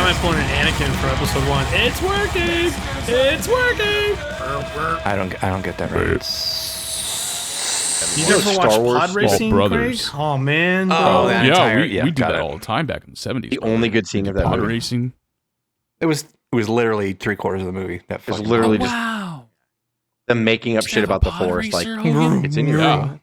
am I pulling an Anakin for episode 1? It's working! It's working! I don't get that right. You never watched pod racing, Brothers. Craig? Oh, man. Oh, that entire, we did that all the time back in the 70s. The only good scene of that pod movie. racing. It was literally 3/4 of the movie. That It was literally just them making up shit about the Force. Like, it's in your room.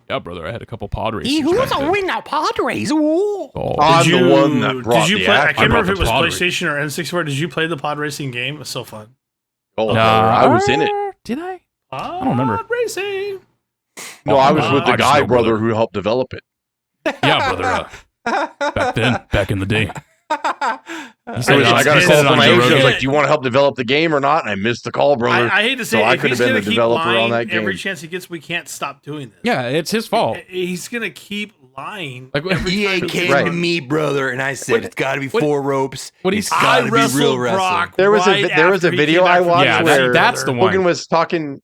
Yeah, brother, I had a couple pod races. Who's a win now pod race? Ooh. I'm the one that brought Did you the play? I act. can't remember if it was pod PlayStation or N64. Did you play the pod racing game? It was so fun. Oh, I was in it. Did I? Pod don't remember. Racing. No, I was with the I just guy, know, brother, who helped develop it. Yeah, brother. Back in the day. He said, I got a he call said it from on my Joe agent. I was Rogan. like, "Do you want to help develop the game or not?" And I missed the call, brother. I hate to say So it, I if could he's have been gonna the keep developer lying on that game. every chance he gets, we can't stop doing this. Yeah, it's his fault. He's gonna keep lying. Like, EA came Right. to me, brother, and I said it's got to be what- 4 ropes. what It's he's- got I to be real wrestled wrestling. Brock. There was right a after he video came I back from watched Yeah, where that's the one. Hogan was talking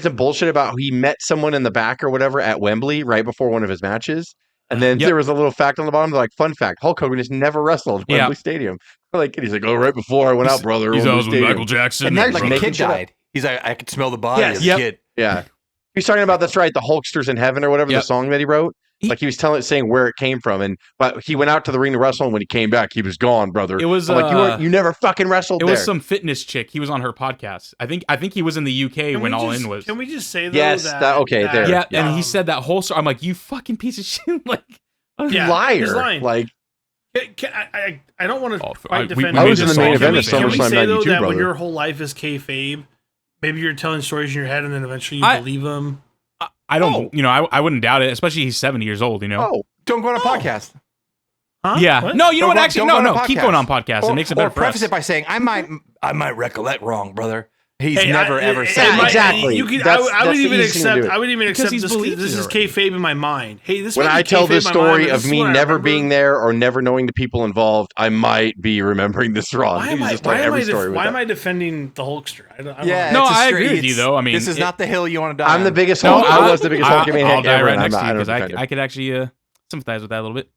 some bullshit about how he met someone in the back or whatever at Wembley right before one of his matches. And then Yep. there was a little fact on the bottom, like, fun fact, Hulk Hogan has never wrestled at Yeah. Wembley Stadium. Like, and he's like, oh, right before I went out, brother. He's Wembley always with Stadium. Michael Jackson. And then like a making kid shit up. died. He's like, I could smell the body Yes. as a Yep. kid. Yeah. He's talking about, that's right, the Hulksters in Heaven or whatever, Yep. the song that he wrote. Like, he was saying where it came from. But he went out to the ring to wrestle, and when he came back, he was gone, brother. It was, I'm like, you never fucking wrestled It there. was some fitness chick. He was on her podcast. I think he was in the UK Can when we All just- In was. Can we just say though Yes, okay, there. Yeah, and he said that whole story. I'm like, you fucking piece of shit. Like, Yeah, liar. he's lying. Like, I don't want to Oh, quite we- defend. I him. was in the main Can event we- of Can we SummerSlam say though 92, that when brother. your whole life is kayfabe, maybe you're telling stories in your head and then eventually you I- believe them? I don't, I wouldn't doubt it, especially he's 70 years old, you know? oh, Don't go on a podcast. Huh? Yeah. What? No, you know Don't what? go- Actually, don't go on a keep podcast. going on podcast. It makes it better Or for preface us. it by saying, I might recollect wrong, brother. He's Hey, never ever said Yeah, that. exactly. You could, That's- I would that's the even easy thing to accept. do. I would even Because accept he's this. believed This it is already. kayfabe in my mind. Hey, this. when might I be tell kayfabe this in my mind, story but of this is me what I never remember. being there or never knowing the people involved, I might be remembering this wrong. Why He's am I? just telling every story with Why that. am I defending the Hulkster? I don't Yeah, No, it's a I straight- agree with you, it's- though. I mean, this is not the hill you want to die I'm on. the biggest No, Hulk. I was the biggest Hulk I'll maniac die ever. right and next to you I don't because defend him. I could actually sympathize with that a little bit.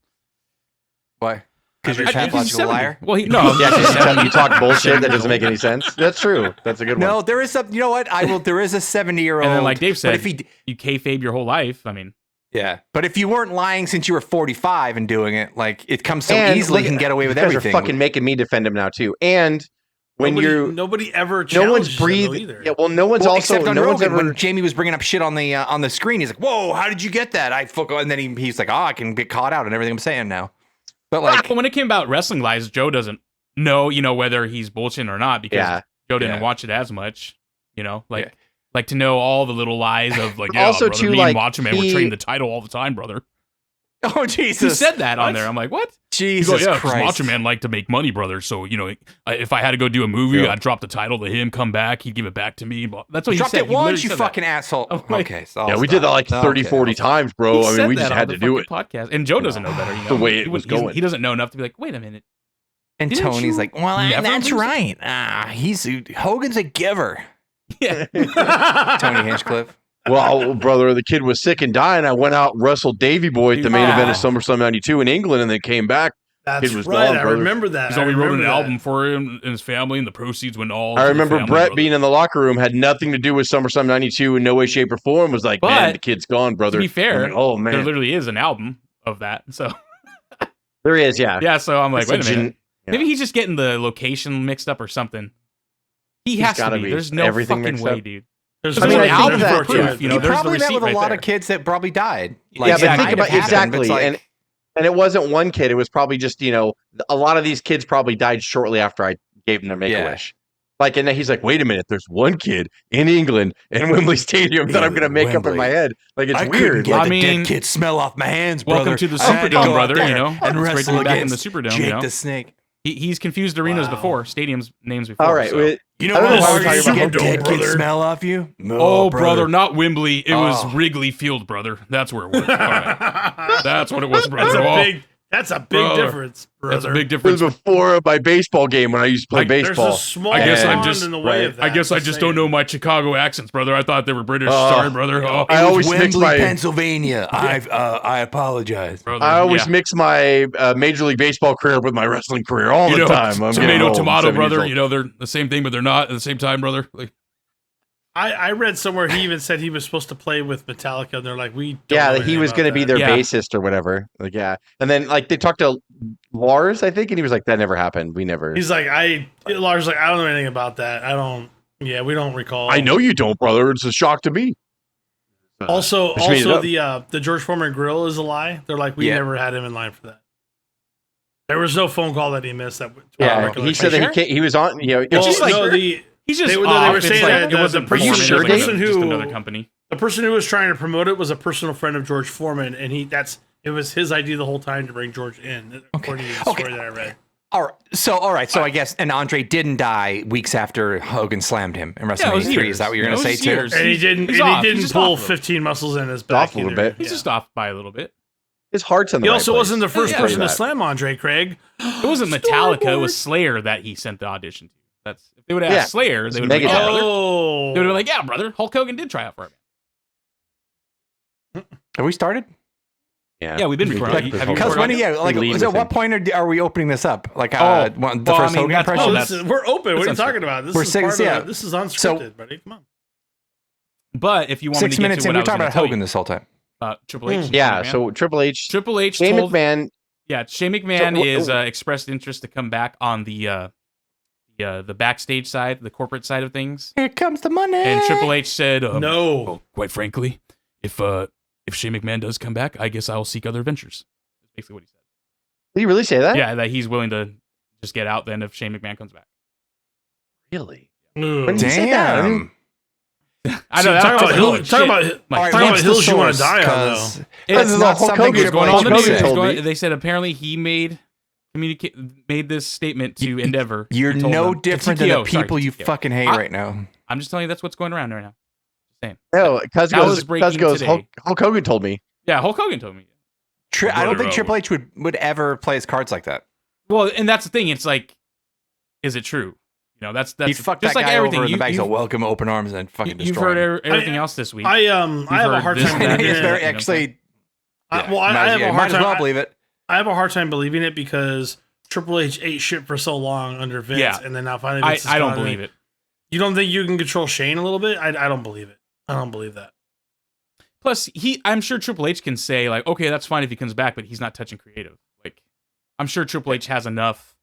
Why? Because you're a He's pathological 70. liar? Well, no. Yeah, just you talk bullshit that doesn't make any sense. That's true. That's a good one. No, there is some. You know what? There is a 70-year-old. And then, like Dave said, but if he, you kayfabe your whole life. I mean, yeah. But if you weren't lying since you were 45 and doing it, like it comes so And easily, look, you can get away with you guys everything. are fucking making me defend him now too. And when nobody ever no one's challenged him, though, breathing. either. Yeah, well, no one's Well, also except on no one's Rogan, ever. when Jamie was bringing up shit on the screen, he's like, "Whoa, how did you get that?" And then he's like, "Oh, I can get caught out and everything I'm saying now." But like, when it came about wrestling lies, Joe doesn't know, whether he's bullshitting or not because Yeah. Joe didn't Yeah. watch it as much, like to know all the little lies of like, yeah, Also, brother, too, me like, and Watchman, we're he- trading the title all the time, brother. oh Jesus, He said that on What? there. I'm like, what? Jesus He goes, yeah, 'cause Christ. Macho Man liked to make money, brother. So, if I had to go do a movie, Yeah. I'd drop the title to him, come back, he'd give it back to me. That's what You he dropped said. it He once, literally you said fucking asshole. I'm like- Okay, so Yeah, I'll we did that stop. like 30, Okay, 40 I'll stop. times, bro. He I mean, said we that just on had the to do it. fucking podcast. And Joe doesn't know better. The way it was He going. doesn't know enough to be like, wait a minute. And Didn't Tony's you like, "Well, never that's lose? right. Hogan's a giver." Yeah. Tony Hinchcliffe. Well, brother, the kid was sick and dying. I went out and wrestled Davey Boy at the main Yeah. event of SummerSlam 92 in England and then came back. That's Kid was right. gone, I brother. remember that. So we wrote an remember that. album for him and his family, and the proceeds went all. I to the remember family, Brett brother. being in the locker room, had nothing to do with SummerSlam 92 in no way, shape, or form. Was like, man, But, the kid's gone, brother. To be fair, I'm like, oh, there man. literally is an album of that. So There is, yeah. yeah, so I'm like, It's wait a minute. yeah. Maybe he's just getting the location mixed up or something. He has to gotta be. be. There's no Everything fucking mixed way, up. dude. There's I mean, no I think album that, for it, too. too. You know, he there's the probably met receipt with a right lot there. of kids that probably died. Yeah, but Exactly. think about Might have happened, but exactly. it's like- And it wasn't one kid. It was probably just, a lot of these kids probably died shortly after I gave them their Make-A-Wish. Like, and then he's like, wait a minute, there's one kid in England in Wembley Stadium that I'm going to make up in Wembley. my head. Like, it's I weird. couldn't get I the mean, dead kid smell off my hands, brother. Welcome to the I had to Superdome, go out brother. there And and it's great to wrestle be back in the against Superdome. Jake the Snake. He's confused arenas Wow. before, stadiums names before. All right. so. You know I don't what know why we're hard talking is to about get dead Brother. kid smell off you? Oh, brother, not Wembley. It was Oh. Wrigley Field, brother. That's where it was. All right. That's what it was, brother. That's a Oh, big. That's a big difference, brother. That's a big It difference. was before my baseball game when I used to play baseball. There's a small I guess I'm pond just- in the way of that. I guess I just don't know my Chicago accents, brother. I thought they were British. Sorry, brother. Oh, I always mix Wembley, my Pennsylvania. I apologize. brother. I always yeah. mix my Major League Baseball career with my wrestling career all the time. I'm getting old, tomato, 7 years brother. old. You know, they're the same thing, but they're not at the same time, brother. Like, I read somewhere he even said he was supposed to play with Metallica, and they're like, we don't know Yeah, he anything was about going to be that. their Yeah. bassist or whatever. Like, yeah. And then, like, they talked to Lars, I think, and he was like, that never happened. We never. He's like, Lars like, I don't know anything about that. We don't recall. I know you don't, brother. It's a shock to me. Also, Just made it up. the George Foreman grill is a lie. They're like, we Yeah. never had him in line for that. There was no phone call that he missed. That Yeah, he said that he was on, you know, Well, just like- no, the he's just they were off. saying It's that like, it wasn't the person, performing. sure, It was the like person just who another company. the person who was trying to promote it was a personal friend of George Foreman, and it was his idea the whole time to bring George in, according to the story that I read. All right. So I guess, and Andre didn't die weeks after Hogan slammed him in Yeah, it WrestleMania was 3. years. Is that what you're Yeah, going it to say was too? years. And he He's didn't off. He's just pull off a little 15 muscles in his off back a little either. bit. He's just off by a little bit. his heart's in the He right also place. wasn't the first Yeah, person to that. slam Andre Craig. It wasn't Metallica. It was Slayer that he sent the audition to. That's if they would have asked Slayer, they would have been like, Megadeth. yeah, brother. Oh, They would have been like, yeah, brother. Hulk Hogan did try out for it. Have we started? Yeah, we've been recording. Have you Because recorded when, audio? yeah, like, lead so with at what him. point are we opening this up? Like, the well, first I mean, Hogan that's- impression? oh, we're open. What are you that's talking about? This We're is six- part yeah. of this is unscripted, So- buddy. Come on. But if you want me 6 to get minutes to in, what we're I was talking going about to tell Hogan you this whole time. about Triple H. and Yeah, Shane McMahon. so Triple H Shane told McMahon. Yeah, Shane McMahon So, is expressed interest to come back on the backstage side, the corporate side of things. Here comes the money. And Triple H said, No. well, quite frankly, if Shane McMahon does come back, I guess I'll seek other ventures." That's basically what he said. Did he really say that? Yeah, that he's willing to just get out then if Shane McMahon comes back. Really? Ugh. When did he say that? I mean, Damn. I know. Talk about holy talk about shit. All right, talk about what's the hills you want to source? die on, 'Cause though. It's This is not Hulk something Hogan you're Going going on to the Hulk news. Hogan told say. me. They said apparently he made this statement to Endeavor. You're and told no them- different to than the TKO, sorry, people to you TKO. fucking hate right now. I'm just telling you that's what's going around right now. Just saying. no, Cuz That was goes, breaking Cuz goes today. Hulk Hogan told me. Yeah, Hulk Hogan told me. I don't think Brother, Triple H would ever play his cards like that. Well, and that's the thing. It's like, is it true? You know, that's He'd fuck just that like guy everything. over in the back. you've, So welcome, open arms, and fucking you've destroy heard him. everything else this week. I have a heard hard this time and that. believing It's very it. actually. I have a might hard as well time. believe it. I have a hard time believing it because Triple H ate shit for so long under Vince, Yeah. and then now finally I Vince is don't gone. believe it. You don't think you can control Shane a little bit? I don't believe it. I don't believe that. Plus, I'm sure Triple H can say like, okay, that's fine if he comes back, but he's not touching creative. Like, I'm sure Triple H has enough.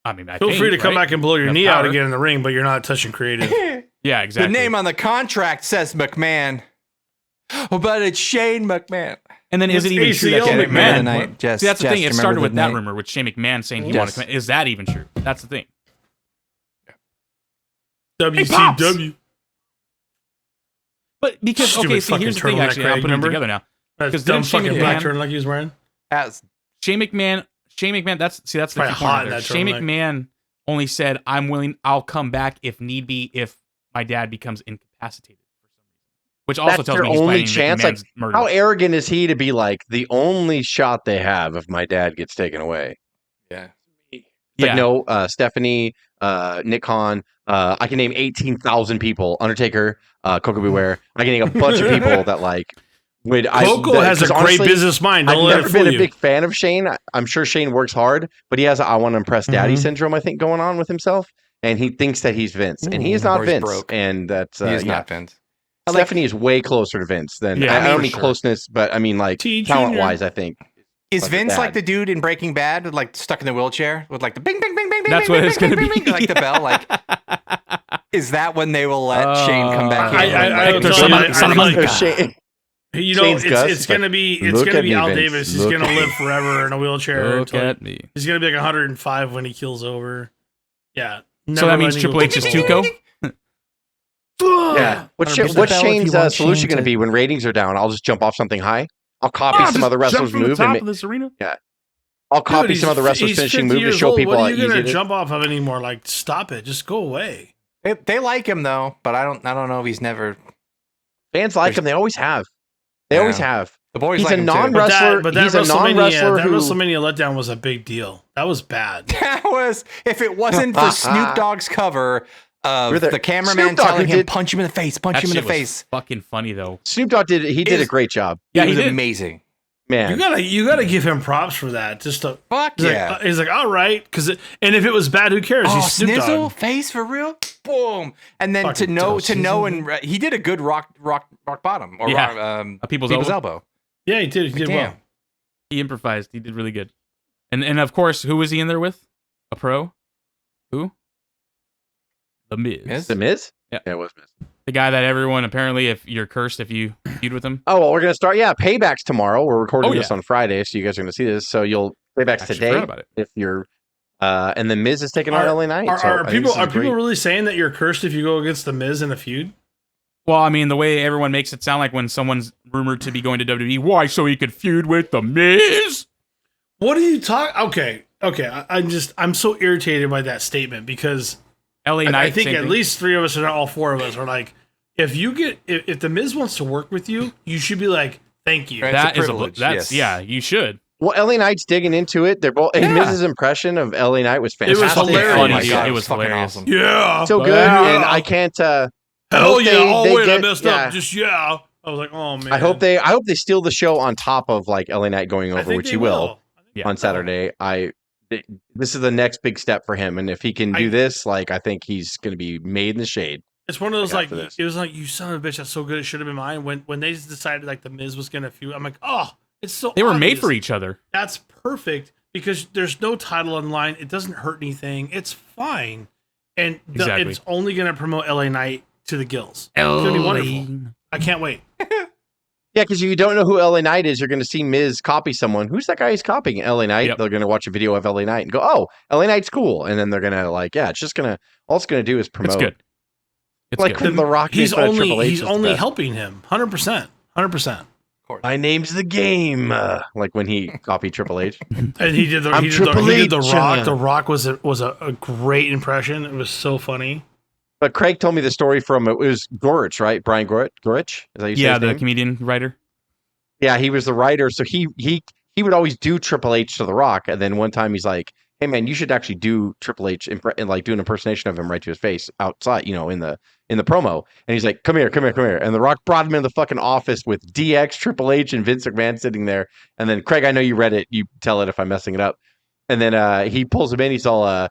I mean, Feel free to come back and blow your Enough knee out power. again in the ring, but you're not touching creative. Yeah, exactly. The name on the contract says McMahon. Oh, but it's Shane McMahon. And then is it even true that ACL Shane Remember the McMahon? night, Jess, See, that's the Jess, thing. It remember started the with that night? rumor with Shane McMahon saying he Yes. wanted to come. Is that even true? That's the thing. WCW. But because Stupid okay, see, fucking here's the thing. turtleneck, Actually, I'm Craig, putting them remember? together now. That 'Cause dumb didn't Shane fucking black McMahon- turtleneck he was wearing. As Shane McMahon. That's the Probably key hot point in there. that Shane turtleneck. McMahon only said, I'll come back if need be if my dad becomes incapacitated for some reason. Which also That's tells their me he's only planning chance. Mickey Like, Man's murder. how arrogant is he to be like the only shot they have if my dad gets taken away? yeah. It's Yeah. like, no, Stephanie, Nick Khan, I can name 18,000 people. Undertaker, Coco Beware. I can name a bunch of people that like would. Coco has a 'cause great honestly, business mind. I've Don't let never it been fool a you. big fan of Shane. I'm sure Shane works hard, but he has a I want to impress daddy Mhm. syndrome, I think, going on with himself. And he thinks that he's Vince, and he is not Or he's Vince. broke. And that's He is yeah. not Vince. Stephanie is way closer to Vince than Yeah, I don't for mean sure. closeness, but I mean like T. talent Junior. wise. I think Is Like Vince dad. like the dude in Breaking Bad, like stuck in the wheelchair with like the bing, bing, bing, bing, bing? That's bing, what bing, it's bing, gonna bing, be. bing, like the bell. Like, is that when they will let Shane come back in? I Hector tell you, son of I a- feel like- Shane, You know, Shane's Gus, it's it's gonna like, be look at me, Al Vince. Davis. He's Look gonna at live me. forever in a wheelchair. Look until at me. he's gonna be like 105 when he keels over. Yeah. So that means Triple H is Tuco? yeah. What's 100% what's bell if you Shane's want solution Shane going to to- be when ratings are down? I'll just jump off something high. I'll copy some other wrestlers' move and of this arena. I'll copy some other wrestlers' finishing move to show people What how are you easy gonna it is. jump off of anymore? Like, stop it. Just go away. They like him though, but I don't know if he's never. Fans like him. They always have. They always Yeah. have. The boys He's like a him too. non-wrestler. But that He's a WrestleMania, non-wrestler that who WrestleMania letdown was a big deal. That was bad. That was, if it wasn't for Snoop Dogg's cover of the cameraman Snoop Dogg telling him, did- punch him in the face, punch That him in the shit was face. fucking funny though. Snoop Dogg did a great job. Yeah, It he was did. amazing. Man, You gotta give him props for that. Just to, Fuck he's yeah. like, he's like, all right, and if it was bad, who cares? Oh, He's Snoop Snizzle, Dogg. face for real, boom, and then Fucking to know, toast, and he did a good rock bottom or Yeah. A people's elbow. elbow. Yeah, he did. He did Damn. well. He improvised. He did really good. And of course, who was he in there with? A pro? Who? The Miz. The Miz. Yeah. It was Miz. The guy that everyone apparently, if you're cursed if you feud with him. Oh well, we're gonna start. Yeah, Payback's tomorrow. We're recording Oh, this yeah. on Friday, so you guys are gonna see this. So Payback's Actually today. forgot about it. If you're, and then Miz is taking on LA Knight. So I Are think people this is great. really saying that you're cursed if you go against the Miz in a feud? Well, I mean, the way everyone makes it sound like when someone's rumored to be going to WWE, why? So he could feud with the Miz? What are you talking? Okay. I'm so irritated by that statement because LA Knight. I think same at thing. least three of us, or not all four of us, are like, if the Miz wants to work with you, you should be like, thank you. Right. That It's is a privilege, that's yes. yeah, you should. Well, LA Knight's digging into it. They're both. Yeah. Miz's impression of LA Knight was was fantastic. hilarious. Oh my Dude, god, it was fucking hilarious. awesome. Yeah, So good, Yeah. and I can't. I hell hope yeah! they- Oh they wait, I get- messed yeah. up. Just yeah. I was like, oh man. I hope they steal the show on top of like LA Knight going I over, think which they he will I think they on Saturday. This is the next big step for him, and if he can do this, like I think he's going to be made in the shade. It's one of those Like, like after this. it was like you son of a bitch. That's so good. It should have been mine. When they decided like the Miz was gonna feud, I'm like, oh, it's so. They were made obvious. for each other. That's perfect because there's no title on the line. It doesn't hurt anything. It's fine, and Exactly. it's only gonna promote LA Knight to the gills. It's gonna be wonderful. I can't wait. Yeah, because you don't know who LA Knight is. You're going to see Miz copy someone. Who's that guy he's copying? LA Knight. Yep. They're going to watch a video of LA Knight and go, "Oh, LA Knight's cool," and then they're going to like, yeah, it's just gonna all it's going to do is promote. It's good. It's Like good. The Rock. He's makes fun of Triple only H he's is the only best. helping him. 100%. 100%. My name's the game. Like when he copied Triple H. And he did the I'm he did the Triple Rock. H. The Rock was a great impression. It was so funny. But Craig told me the story from it was Gorich, right? Brian Gorich. Is that how you say Yeah, his the name? comedian writer. Yeah, he was the writer. So he would always do Triple H to The Rock, and then one time he's like, "Hey man, you should actually do Triple H and like do an impersonation of him right to his face outside, in the promo." And he's like, "Come here." And The Rock brought him in the fucking office with DX, Triple H, and Vince McMahon sitting there. And then Craig, I know you read it. You tell it if I'm messing it up. And then he pulls him in. He's all,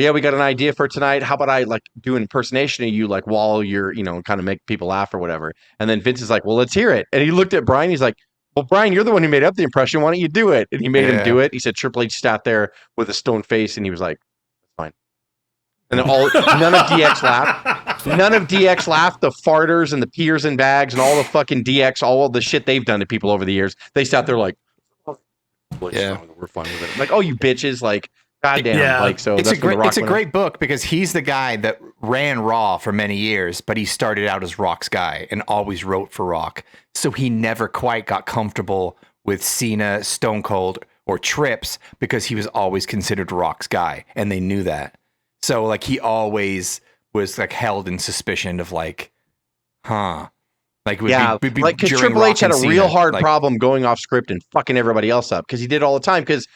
yeah, we got an idea for tonight. How about I like do an impersonation of you, like while you're, kind of make people laugh or whatever. And then Vince is like, "Well, let's hear it." And he looked at Brian. He's like, "Well, Brian, you're the one who made up the impression. Why don't you do it?" And he made him do it. He said Triple H sat there with a stone face, and he was like, "Fine." And then none of DX laughed. None of DX laughed. The farters and the peers and bags and all the fucking DX, all of the shit they've done to people over the years. They sat there like, Yeah. we're fine with it. I'm like, oh, you bitches, like, goddamn, Yeah. like so. It's that's when The Rock it's a went on. great book because he's the guy that ran Raw for many years, but he started out as Rock's guy and always wrote for Rock. So he never quite got comfortable with Cena, Stone Cold, or Trips because he was always considered Rock's guy, and they knew that. So like he always was like held in suspicion of like, like it would Yeah, be like because during Triple Rock H had a and real Cena, hard like, problem going off script and fucking everybody else up because he did all the time because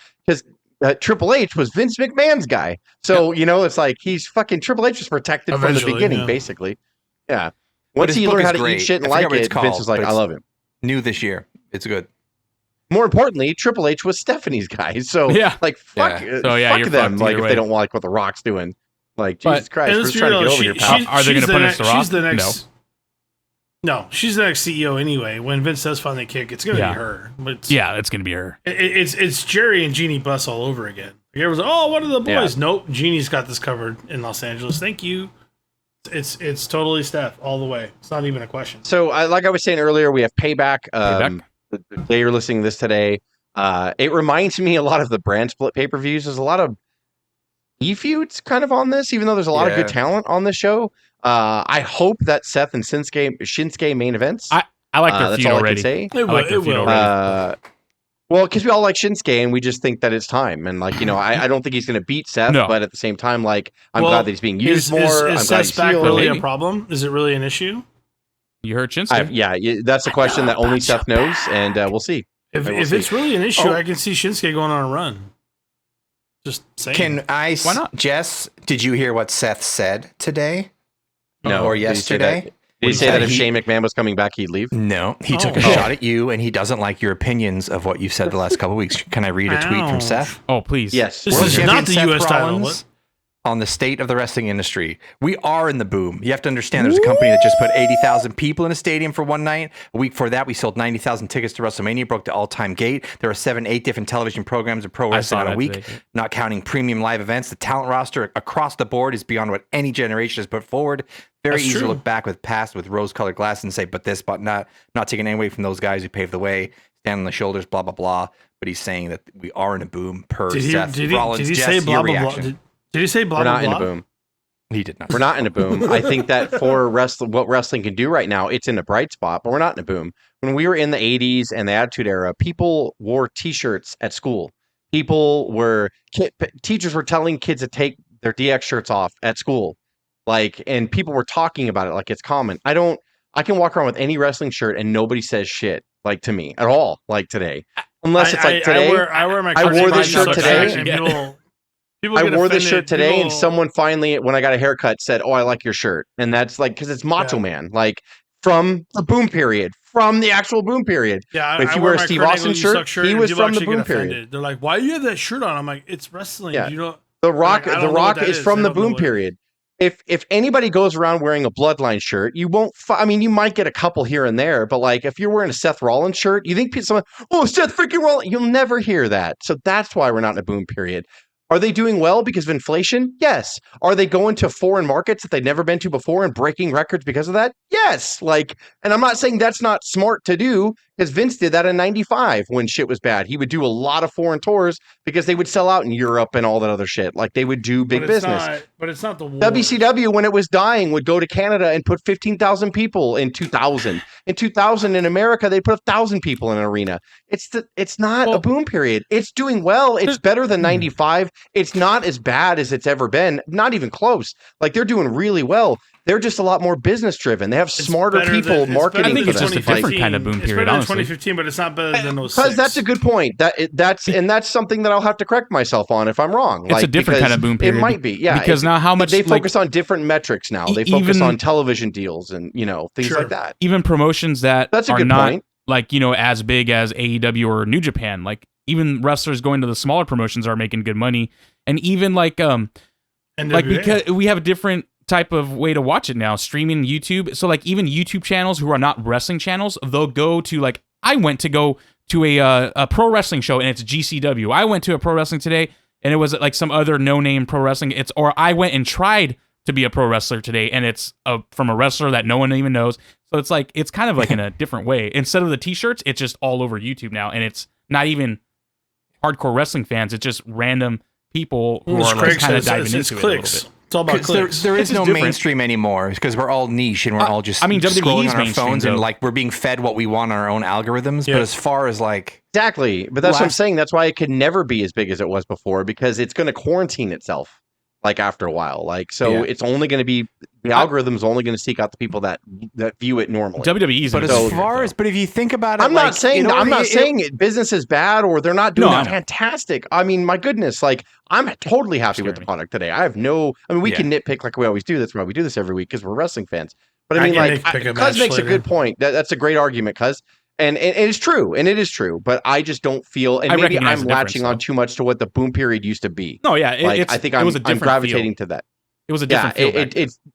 Triple H was Vince McMahon's guy. So, it's like he's fucking Triple H was protected from the Eventually, beginning, yeah. basically. Yeah. But Once his he book learned is how to great. eat shit and I forget like what it's it, Vince called, was like, but I it's love him. New this year. It's good. More importantly, Triple H was Stephanie's guy. So, Yeah. like, fuck, Yeah. So, yeah, fuck you're them. fucked Like, either if way. they don't like what The Rock's doing. Like, But- Jesus Christ, And we're let's just be trying to real, get over here, pal. Are they she's gonna punish The Rock? She's the next. No, she's the next CEO anyway. When Vince does finally kick, it's gonna Yeah. be her. But it's, Yeah, it's gonna be her. it's Jerry and Jeannie Buss all over again. Everyone's like, "Oh, one of the boys." Yeah. Nope, Jeannie's got this covered in Los Angeles. Thank you. It's totally Steph all the way. It's not even a question. So, like I was saying earlier, we have Payback. Payback. The day you're listening to this today, it reminds me a lot of the brand split pay-per-views. There's a lot of feuds kind of on this, even though there's a lot of good Yeah. talent on this show. I hope that Seth and Shinsuke main events. I like their That's feud all already. I can say. It like their will. feud already. Well, because we all like Shinsuke and we just think that it's time. And like, I don't think he's going to beat Seth, No. but at the same time, like, I'm Well, glad that he's being used Is more. I'm glad Seth's he's back healed. really Maybe. a problem? Is it really an issue? You heard Shinsuke. That's a question that only Seth knows, and we'll see. If it's really an issue, I can see Shinsuke going on a run. Just saying. Why not? Jess, did you hear what Seth said today? No. Or yesterday? Did he say that if Shane McMahon was coming back, he'd leave? No. He took a shot at you, and he doesn't like your opinions of what you've said the last couple of weeks. Can I read a tweet from Seth? Oh, please. Yes. This is not the Seth U.S. title. Rollins on the state of the wrestling industry. We are in the boom. You have to understand there's a company that just put 80,000 people in a stadium for one night. A week before that, we sold 90,000 tickets to WrestleMania, broke the all-time gate. There are 7-8 different television programs of pro wrestling on a week, not counting premium live events. The talent roster across the board is beyond what any generation has put forward. Very easy to look back with past with rose-colored glasses and say, but this, but not taking any away from those guys who paved the way, stand on the shoulders, blah, blah, blah. But he's saying that we are in a boom per Seth Rollins. Did he say blah, blah, blah? Did he say blah, blah, blah? We're not in a boom. He did not. We're not in a boom. I think that for what wrestling can do right now, it's in a bright spot, but we're not in a boom. When we were in the 80s and the Attitude Era, people wore T-shirts at school. Teachers were telling kids to take their DX shirts off at school. And people were talking about it like it's common. I can walk around with any wrestling shirt and nobody says shit to me at all today. Unless it's today. I wore this shirt today. People I wore this shirt today, and someone finally, when I got a haircut, said, "Oh, I like your shirt," and that's because it's Macho Man, from the boom period, from the actual boom period. Yeah, if you wear a Steve Austin shirt, he was from the boom period. They're like, "Why do you have that shirt on?" I'm like, "It's wrestling." Yeah. You know, The Rock is from the boom period. If anybody goes around wearing a Bloodline shirt, you won't. You might get a couple here and there, but if you're wearing a Seth Rollins shirt, you think someone, Seth freaking Rollins, you'll never hear that. So that's why we're not in a boom period. Are they doing well because of inflation? Yes. Are they going to foreign markets that they've never been to before and breaking records because of that? Yes. And I'm not saying that's not smart to do, because Vince did that in 95 when shit was bad. He would do a lot of foreign tours because they would sell out in Europe and all that other shit. They would do big business. But it's not the war. WCW, when it was dying, would go to Canada and put 15,000 people in 2000. In 2000 in America, they put 1,000 people in an arena. It's not a boom period. It's doing well. It's better than 95. It's not as bad as it's ever been. Not even close. They're doing really well. They're just a lot more business driven. They have smarter people marketing. I think it's for just a different kind of boom period. It's better than honestly. 2015, but it's not better than those. Because that's a good point. That's something that I'll have to correct myself on if I'm wrong. It's a different kind of boom period. It might be, yeah. Because now how much they focus on different metrics now. They focus on television deals and things like that. Even promotions that's a good not point. As big as AEW or New Japan. Even wrestlers going to the smaller promotions are making good money, and even because we have a different type of way to watch it now, streaming YouTube. So even YouTube channels who are not wrestling channels, they'll go to I went to go to a pro wrestling show and it's GCW. I went to a pro wrestling today and it was some other no-name pro wrestling. Or I went and tried to be a pro wrestler today and it's from a wrestler that no one even knows. So it's kind of in a different way. Instead of the t-shirts, it's just all over YouTube now, and it's not even hardcore wrestling fans. It's just random people who are kind of diving into it a little bit. It's all about clicks. There is no mainstream anymore because we're all niche and we're all just scrolling on our phones and we're being fed what we want on our own algorithms. But as far as exactly, but that's what I'm saying. That's why it could never be as big as it was before, because it's going to quarantine itself after a while. It's only going to be the algorithm's only going to seek out the people that view it normally. WWE's but if you think about it, I'm not saying business is bad or they're not doing fantastic. My goodness, I'm totally happy with the product today. I have we can nitpick like we always do. That's why we do this every week because we're wrestling fans. But Cuz makes a good point. That's a great argument, Cuz. And it is true, but I just don't feel, and maybe I'm latching on too much to what the boom period used to be. No, yeah, I think I'm gravitating to that. It was a different feel.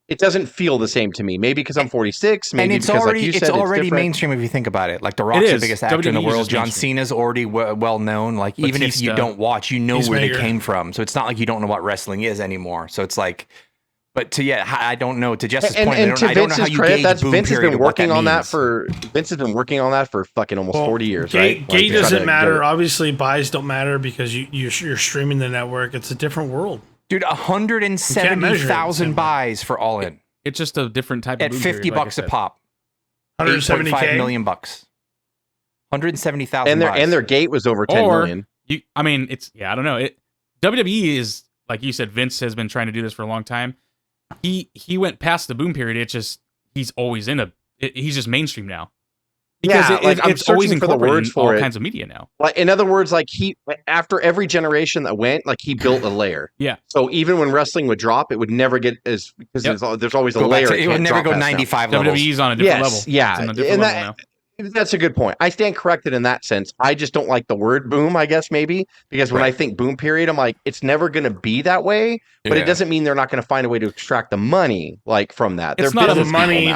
It doesn't feel the same to me. Maybe because I'm 46. Maybe and it's because, already like you said, it's already different. mainstream if you think about it. The Rock's the biggest actor in the world. John Cena's already well known. Even if you don't watch, you know where they came from. So it's not like you don't know what wrestling is anymore. So it's But I don't know. To Jess's point, I don't know how you gauge boom Vince has period. been working on that for fucking almost 40 years, right? Gate doesn't matter. Obviously, buys don't matter because you're streaming the network. It's a different world. Dude, 170,000 buys for All In. It's just a different type of at $50 a pop. 170K million bucks. 170,000 buys. And their gate was over 10 million. I don't know. WWE is, like you said, Vince has been trying to do this for a long time. He went past the boom period. It's just he's always in he's just mainstream now. Because I'm it's always searching for the incorporated words in for all it. kinds of media now. Like, in other words, like after every generation that went, like he built a layer. Yeah. So even when wrestling would drop, it would never get as because there's always a layer. It would never go 95 levels. WWE's on a different level. Yeah, It's on a different level now. That's a good point. I stand corrected in that sense. I just don't like the word boom, I guess, maybe, because when I think boom period, I'm like, it's never going to be that way, but it doesn't mean they're not going to find a way to extract the money like from that. It's not the money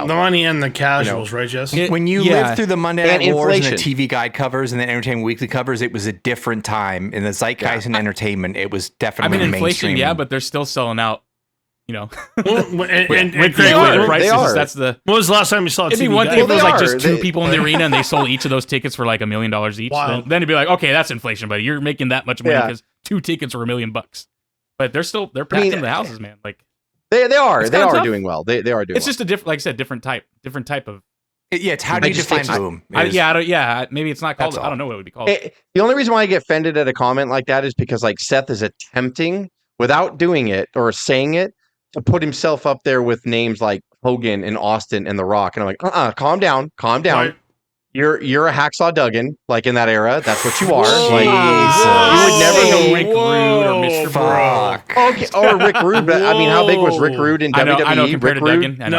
and the casuals, right, Jess? When you lived through the Monday Night Wars and the TV Guide covers and the Entertainment Weekly covers, it was a different time in the zeitgeist and entertainment. It was definitely inflation, mainstream. but they're still selling out. And prices, that's the. When was the last time you saw? It'd be one thing if it was like just two people in the arena and they sold each of those tickets for like $1 million each. Then it'd be like, okay, that's inflation, buddy. You're making that much money because 2 tickets were $1 million. But they're packed into the houses, man. Like they are doing well. They are doing. It's just a different, like I said, different type of. It's how do you define boom? Maybe it's not called. I don't know what it would be called. The only reason why I get offended at a comment like that is because like Seth is attempting without doing it or saying it to put himself up there with names like Hogan and Austin and The Rock, and I'm like, calm down. Right. You're a Hacksaw Duggan, like in that era. That's what you are. Whoa. Like you would never know Rick Rude or Mr. Fuck. Okay, or Rick Rude. But I mean, how big was Rick Rude in WWE? I know compared Rick to Rude? Duggan.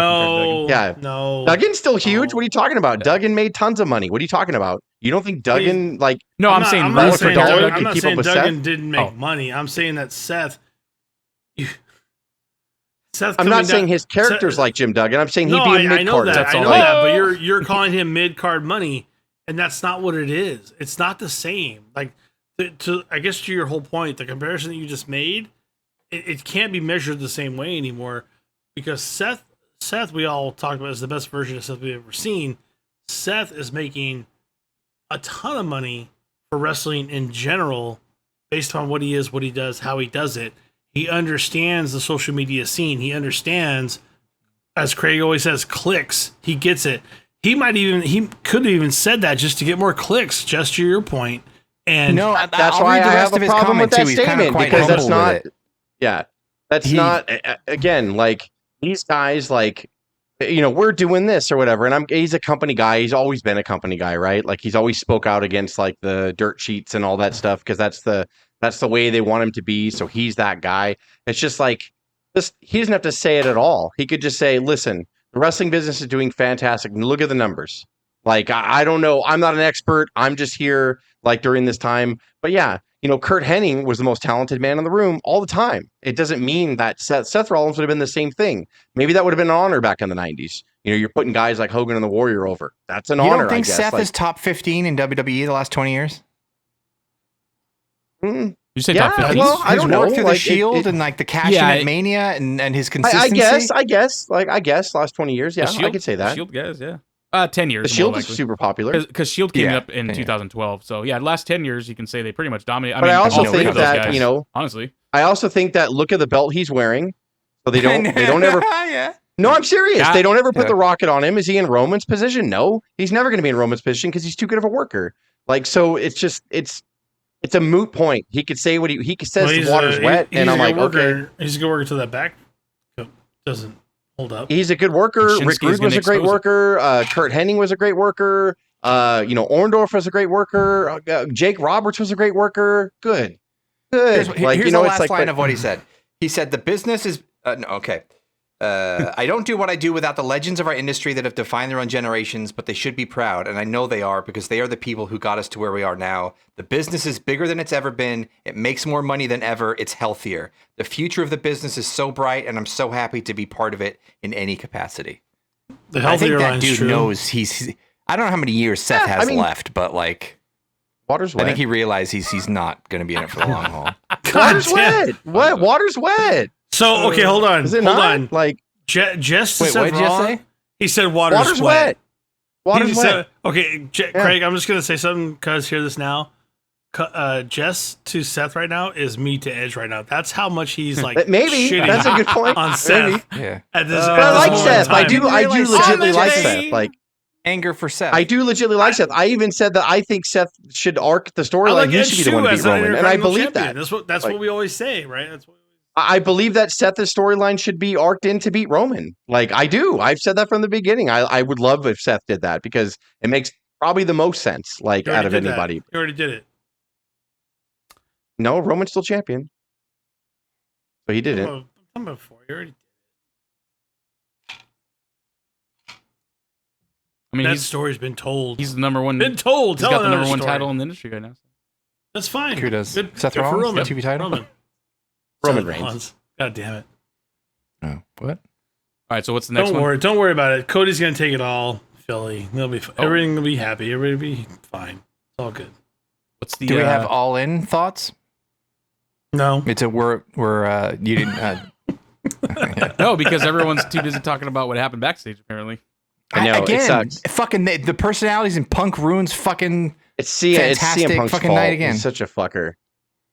No. Duggan's still huge. What are you talking about? Duggan made tons of money. What are you talking about? You don't think Duggan like? No, I'm saying Duggan didn't make money. I'm saying that Seth. I'm not saying his character's like Jim Duggan. I'm saying he'd be a mid-card. I know that, but you're calling him mid-card money, and that's not what it is. It's not the same. Like, I guess to your whole point, the comparison that you just made, it can't be measured the same way anymore because Seth, we all talked about, is the best version of Seth we've ever seen. Seth is making a ton of money for wrestling in general based on what he is, what he does, how he does it. He understands the social media scene. He understands, as Craig always says, clicks. He gets it. He could have even said that just to get more clicks, just to your point. And that's why I have a problem with that statement because that's not. Yeah, that's not. Again, like these guys, like we're doing this or whatever, and he's a company guy. He's always been a company guy, right? Like he's always spoke out against like the dirt sheets and all that stuff because that's the way they want him to be. So he's that guy. It's just like he doesn't have to say it at all. He could just say, listen, the wrestling business is doing fantastic. Look at the numbers. Like, I don't know. I'm not an expert. I'm just here like during this time. But yeah, Kurt Hennig was the most talented man in the room all the time. It doesn't mean that Seth Rollins would have been the same thing. Maybe that would have been an honor back in the 90s. You're putting guys like Hogan and the Warrior over. That's an honor, I guess. You don't think Seth is top 15 in WWE the last 20 years? You say top 15? Well, I don't know. Through the Shield and like the Cash In at Mania and his consistency. I guess last 20 years. Yeah, I could say that. The Shield guys, yeah. 10 years. The Shield is super popular because Shield came up in 2012. So yeah, last 10 years you can say they pretty much dominate. But I also think that honestly, I also think that look at the belt he's wearing. So they don't ever. Yeah. No, I'm serious. Yeah. They don't ever put the rocket on him. Is he in Roman's position? No, he's never going to be in Roman's position because he's too good of a worker. Like so, it's a moot point. He could say what he says. The water's wet, and I'm like, okay, he's a good worker till that back doesn't hold up. He's a good worker. Rick Rude was a great worker. Kurt Hennig was a great worker. Orndorff was a great worker. Jake Roberts was a great worker. Good. Here's the last line of what he said. He said, "The business is okay. I don't do what I do without the legends of our industry that have defined their own generations, but they should be proud, and I know they are because they are the people who got us to where we are now. The business is bigger than it's ever been. It makes more money than ever. It's healthier. The future of the business is so bright, and I'm so happy to be part of it in any capacity." I think that dude knows I don't know how many years Seth has left, but like, water's wet. I think he realized he's not going to be in it for the long haul. Water's wet. What? Water's wet. So okay, hold on. Hold on. Like Jess. Wait, what did you say? He said water's wet. Water's wet. Okay, Craig. I'm just gonna say something because hear this now. Jess to Seth right now is me to Edge right now. That's how much he's like. Maybe that's a good point on Seth. Yeah. But I like Seth. I do legitimately like Seth. Like anger for Seth. I do legitimately like Seth. I even said that I think Seth should arc the storyline. He should be the one to beat Roman, and I believe that. That's what we always say, right? That's what. I believe that Seth's storyline should be arced in to beat Roman. Like, I do. I've said that from the beginning. I would love if Seth did that because it makes probably the most sense, like, out of anybody. You already did it. No, Roman's still champion. So he didn't. I'm before. You already did. I mean, that story's been told. He's the number one. Been told. He's got the number one title in the industry right now. That's fine. Who does? Good, Seth good for Rollins, Roman. the TV title? Roman Reigns. God damn it. Oh, what? All right, so what's the next one? Don't worry about it. Cody's gonna take it all. Philly. They'll be everything will be happy. Everybody will be fine. It's all good. What's the? Do we have All In thoughts? No. It's a we're you didn't. No, because everyone's too busy talking about what happened backstage. Apparently. I know, again, it sucks. Fucking the personalities in Punk ruins fucking. It's fantastic CM Punk's fucking fault. night again. He's such a fucker.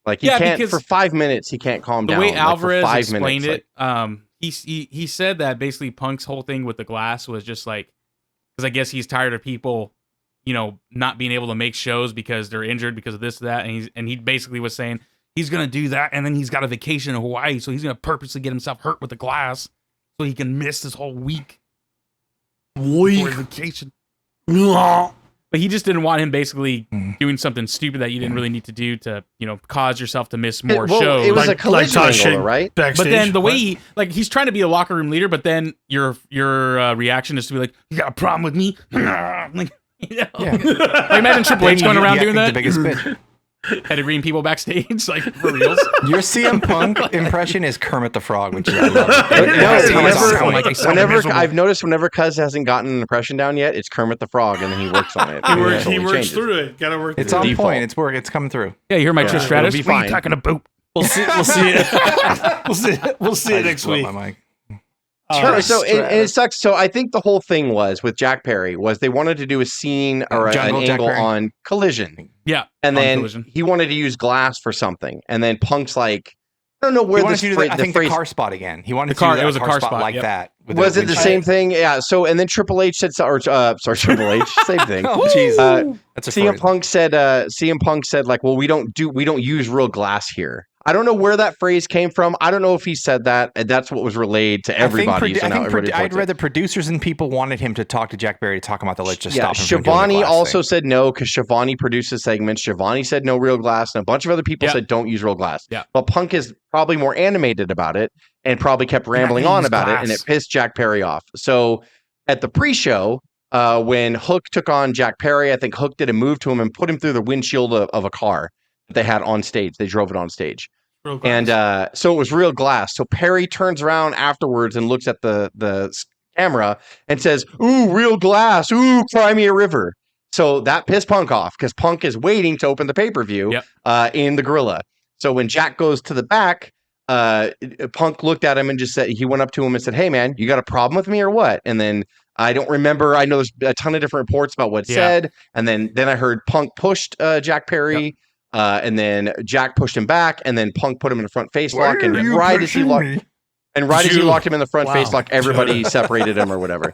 Like he can't for 5 minutes. He can't calm down. The way like, Alvarez for 5 explained minutes, it, he said that basically Punk's whole thing with the glass was just like, because I guess he's tired of people, not being able to make shows because they're injured because of this or that, and he basically was saying he's gonna do that, and then he's got a vacation in Hawaii, so he's gonna purposely get himself hurt with the glass so he can miss this whole week. For his vacation. But he just didn't want him basically doing something stupid that you didn't really need to do to, cause yourself to miss more shows. It was a collision angle, right? Backstage. But then the way he's trying to be a locker room leader, but then your reaction is to be like, you got a problem with me? Like, imagine Triple H going around doing that. The biggest bitch. Pedigreeing people backstage, like, for reals. Your CM Punk impression is Kermit the Frog, which I love. Whenever I've noticed, whenever Cuz hasn't gotten an impression down yet, it's Kermit the Frog, and then he works on it. He works through it. Gotta work. It's on point. It's work. It's coming through. Yeah, you hear my Trish Stratus? What are you talking about? We'll see it. We'll see it next week. Sure. So and it sucks. So I think the whole thing was with Jack Perry was they wanted to do a scene or an angle on Collision. Yeah. And then Collision. he wanted to use glass for something. And then Punk's like, I don't know where this phrase. I think the car spot again. He wanted to do it was a car spot like that. Was it the same thing? Yeah. So and then Triple H said, sorry, Triple H, same thing. Oh, jeez. That's CM Punk said like, well, we don't use real glass here. I don't know where that phrase came from. I don't know if he said that. And that's what was relayed to everybody. I'd read the producers and people wanted him to talk to Jack Barry to talk about the let's just stop him. Shivani also said no because Shivani produces segments. Shivani said no real glass, and a bunch of other people said don't use real glass. Yeah. But Punk is probably more animated about it and probably kept rambling on about it, and it pissed Jack Perry off. So at the pre-show, when Hook took on Jack Perry, I think Hook did a move to him and put him through the windshield of a car that they had on stage. They drove it on stage. And so it was real glass. So Perry turns around afterwards and looks at the camera and says, "Ooh, real glass. Ooh, cry me a river." So that pissed Punk off because Punk is waiting to open the pay-per-view in the Gorilla. So when Jack goes to the back, Punk looked at him and just said, he went up to him and said, "Hey, man, you got a problem with me or what?" And then I don't remember. I know there's a ton of different reports about what said. And then I heard Punk pushed Jack Perry. Yep. And then Jack pushed him back, and then Punk put him in the front face lock, and right as he locked him in the front face lock, everybody separated him or whatever.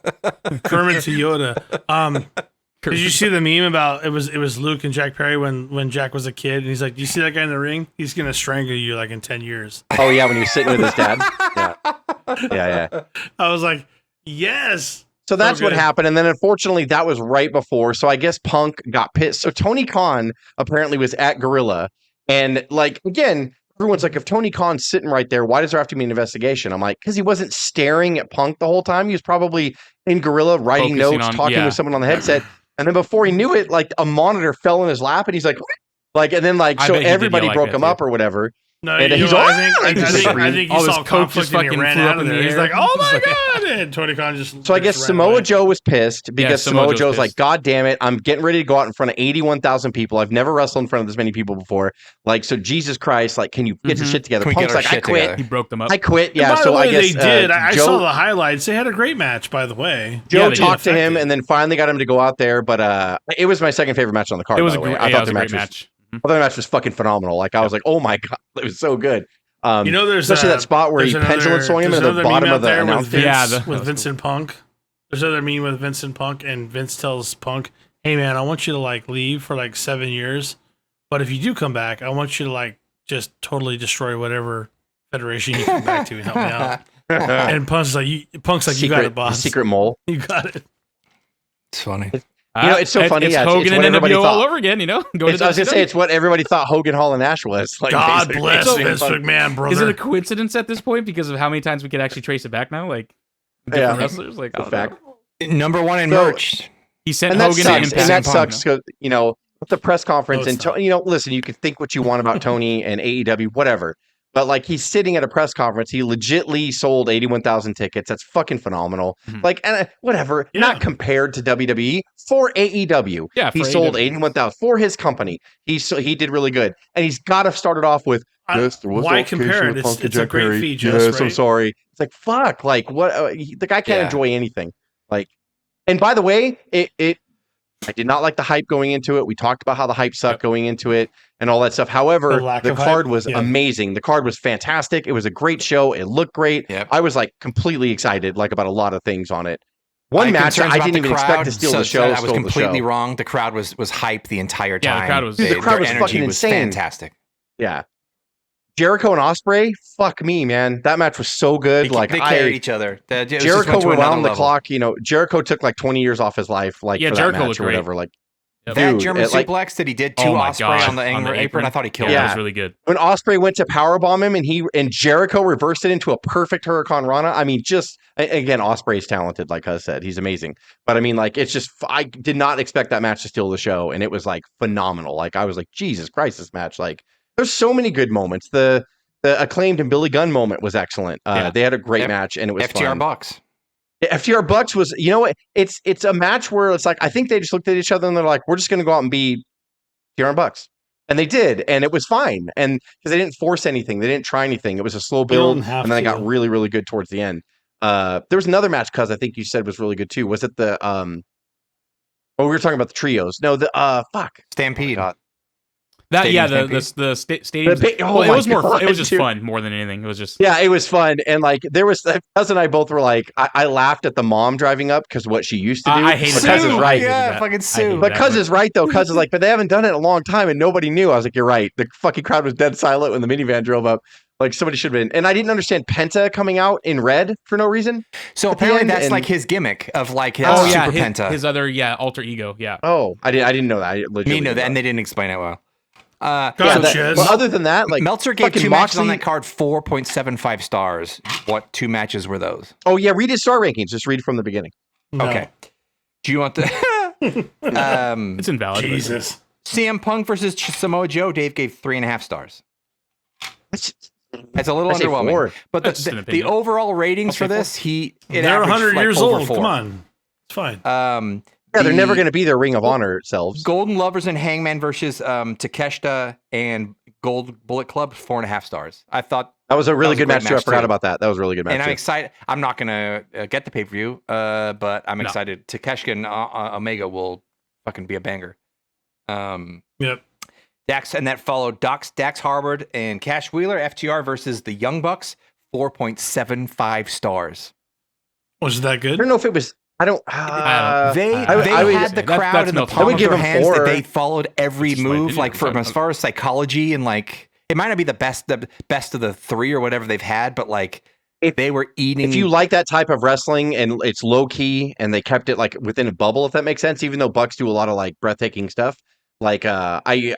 Kermit to Yoda. Did you see the meme about it was Luke and Jack Perry when Jack was a kid, and he's like, "Do you see that guy in the ring? He's gonna strangle you like in 10 years." Oh yeah, when he was sitting with his dad. Yeah. I was like, yes. So that's what happened. And then unfortunately that was right before. So I guess Punk got pissed. So Tony Khan apparently was at Gorilla. And like, again, everyone's like, if Tony Khan's sitting right there, why does there have to be an investigation? I'm like, because he wasn't staring at Punk the whole time. He was probably in Gorilla writing notes, talking with someone on the headset. And then before he knew it, like a monitor fell in his lap and he's like, and then like, so everybody broke him up or whatever. No, and he's I think he saw conflict and he ran out of there. He's like, "Oh my god!" And Tony Khan just. So I guess Samoa Joe was pissed because Samoa Joe's like, "God damn it! I'm getting ready to go out in front of 81,000 people. I've never wrestled in front of this many people before. Like, so Jesus Christ! Like, can you get your shit together?" Punk's like, "I quit." He broke them up. I quit. Yeah. So I guess they did. I saw the highlights. They had a great match, by the way. Joe talked to him and then finally got him to go out there. But it was my second favorite match on the card. It was I thought the match was fucking phenomenal. Like, I was like, "Oh my god, it was so good." There's especially that spot where he pendulum swung him at the bottom of the announcement. With Vincent Punk. There's another meme with Vincent Punk, and Vince tells Punk, "Hey man, I want you to like leave for like 7 years, but if you do come back, I want you to like just totally destroy whatever federation you come back to and help me out. And Punk's like, you got it, boss. Secret mole. You got it. It's funny. It's so funny. It's Yeah, Hogan what and everybody NWO thought. all over again. I was gonna say it's what everybody thought Hogan, Hall, and Nash was. Like, God basically. bless So Vince fun. McMahon, brother. Is it a coincidence at this point because of how many times we could actually trace it back now? Like different wrestlers, like I don't know. Number one in So- merch. He sent And that Hogan sucks. to And that Impact. sucks because with the press conference No, and it's not. listen, you can think what you want about Tony and AEW, whatever. But like he's sitting at a press conference, he legitly sold 81,000 tickets. That's fucking phenomenal. Mhm. Like, and whatever, Yeah. not compared to WWE for AEW. Yeah, He for sold AEW. 81,000 for his company. He did really good, and he's got to start it off with. Yes, there was why altercation compare it? with Punk and It's a Jack great Perry. feat, Jess, Yes, I'm right? sorry. It's like fuck. Like what? The guy can't Yeah. enjoy anything. Like, and by the way, I did not like the hype going into it. We talked about how the hype sucked going into it and all that stuff. However, The lack the of card hype? was Yeah. amazing. The card was fantastic. It was a great show. It looked great. Yep. I was like completely excited, like about a lot of things on it. One I had match concerns I about didn't the even expect to crowd, steal so the show. I was stole the completely show. wrong. The crowd was hype the entire time. Yeah, the crowd was- Dude, the crowd Their was energy fucking was insane. fantastic. Yeah. Jericho and Ospreay, fuck me, man. That match was so good. They carried each other. It just Jericho went to another around the level. clock. Jericho took like 20 years off his life, like Yeah, for Jericho that match looked or great. whatever. Like, Yep. That dude, German like, suplex that he did to Oh my Ospreay God, on the apron, I thought he killed Yeah, him. that was really good. when Ospreay went to powerbomb him and Jericho reversed it into a perfect Hurricane Rana. I mean, again, Ospreay's talented, like I said, he's amazing. But I mean, like, it's just I did not expect that match to steal the show, and it was like phenomenal. Like I was like, Jesus Christ, this match! Like, there's so many good moments. The Acclaimed and Billy Gunn moment was excellent. Yeah. They had a great match, and it was FTR fun. Bucks. FTR Bucks was, it's a match where it's like I think they just looked at each other and they're like, we're just going to go out and be FTR Bucks. And they did, and it was fine. And because they didn't force anything, they didn't try anything. It was a slow build, don't have and then they to. got really, really good towards the end. There was another match, cuz I think you said was really good too. Was it the we were talking about the trios. No, the Stampede. God. That Stadium the stadium. Oh It was my more. God, It was just dude. fun more than anything. It was just. Yeah, it was fun. And like there was Cuz and I both were like, I laughed at the mom driving up because what she used to do. I hated But that. Cuz is right. Yeah, that. fucking I Sue. hated But that Cuz one. is right though. Cuz is like, but they haven't done it in a long time and nobody knew. I was like, you're right. The fucking crowd was dead silent when the minivan drove up. Like somebody should have been. And I didn't understand Penta coming out in red for no reason. So At the apparently end, that's and- like his gimmick of like his Oh yeah, Super Penta. his other alter ego. Yeah. Oh, I didn't know that. I Me legitimately no, didn't and know they didn't explain it well. God, that. Jess. Well, other than that, like Meltzer gave fucking 2 matches on Moxley- that card 4.75 stars. What 2 matches were those? Oh yeah, read his star rankings. Just read from the beginning. No. Okay. Do you want the It's invalid. but- Jesus. CM Punk versus Samoa Joe? Dave gave 3.5 stars. It's a little I say underwhelming. 4. But That's an the opinion. overall ratings I'll for say this, it They're averaged 100 like years over old. 4. Come on. It's fine. Yeah, they're never The going to be their Ring of Honor selves. Golden Lovers and Hangman versus Takeshita and Gold Bullet Club, 4.5 stars. I thought, That was a really was a good great match too. I match, forgot too. about that. That was a really good match. and I'm too. excited. I'm not gonna get the pay per view, but I'm No. excited. Takeshita and Omega will fucking be a banger. Yep. Dax, and that followed Dax Harvard and Cash Wheeler, FTR versus the Young Bucks, 4.75 stars. Was that I good? don't know if it was. I don't. They I would- had the That's crowd in the no palm would of give their them hands 4. that they followed every It's just my move, opinion. like from as far as psychology and like it might not be the best of the 3 or whatever they've had, but like they were eating. if you like that type of wrestling and it's low key and they kept it like within a bubble, if that makes sense, even though Bucks do a lot of like breathtaking stuff, like I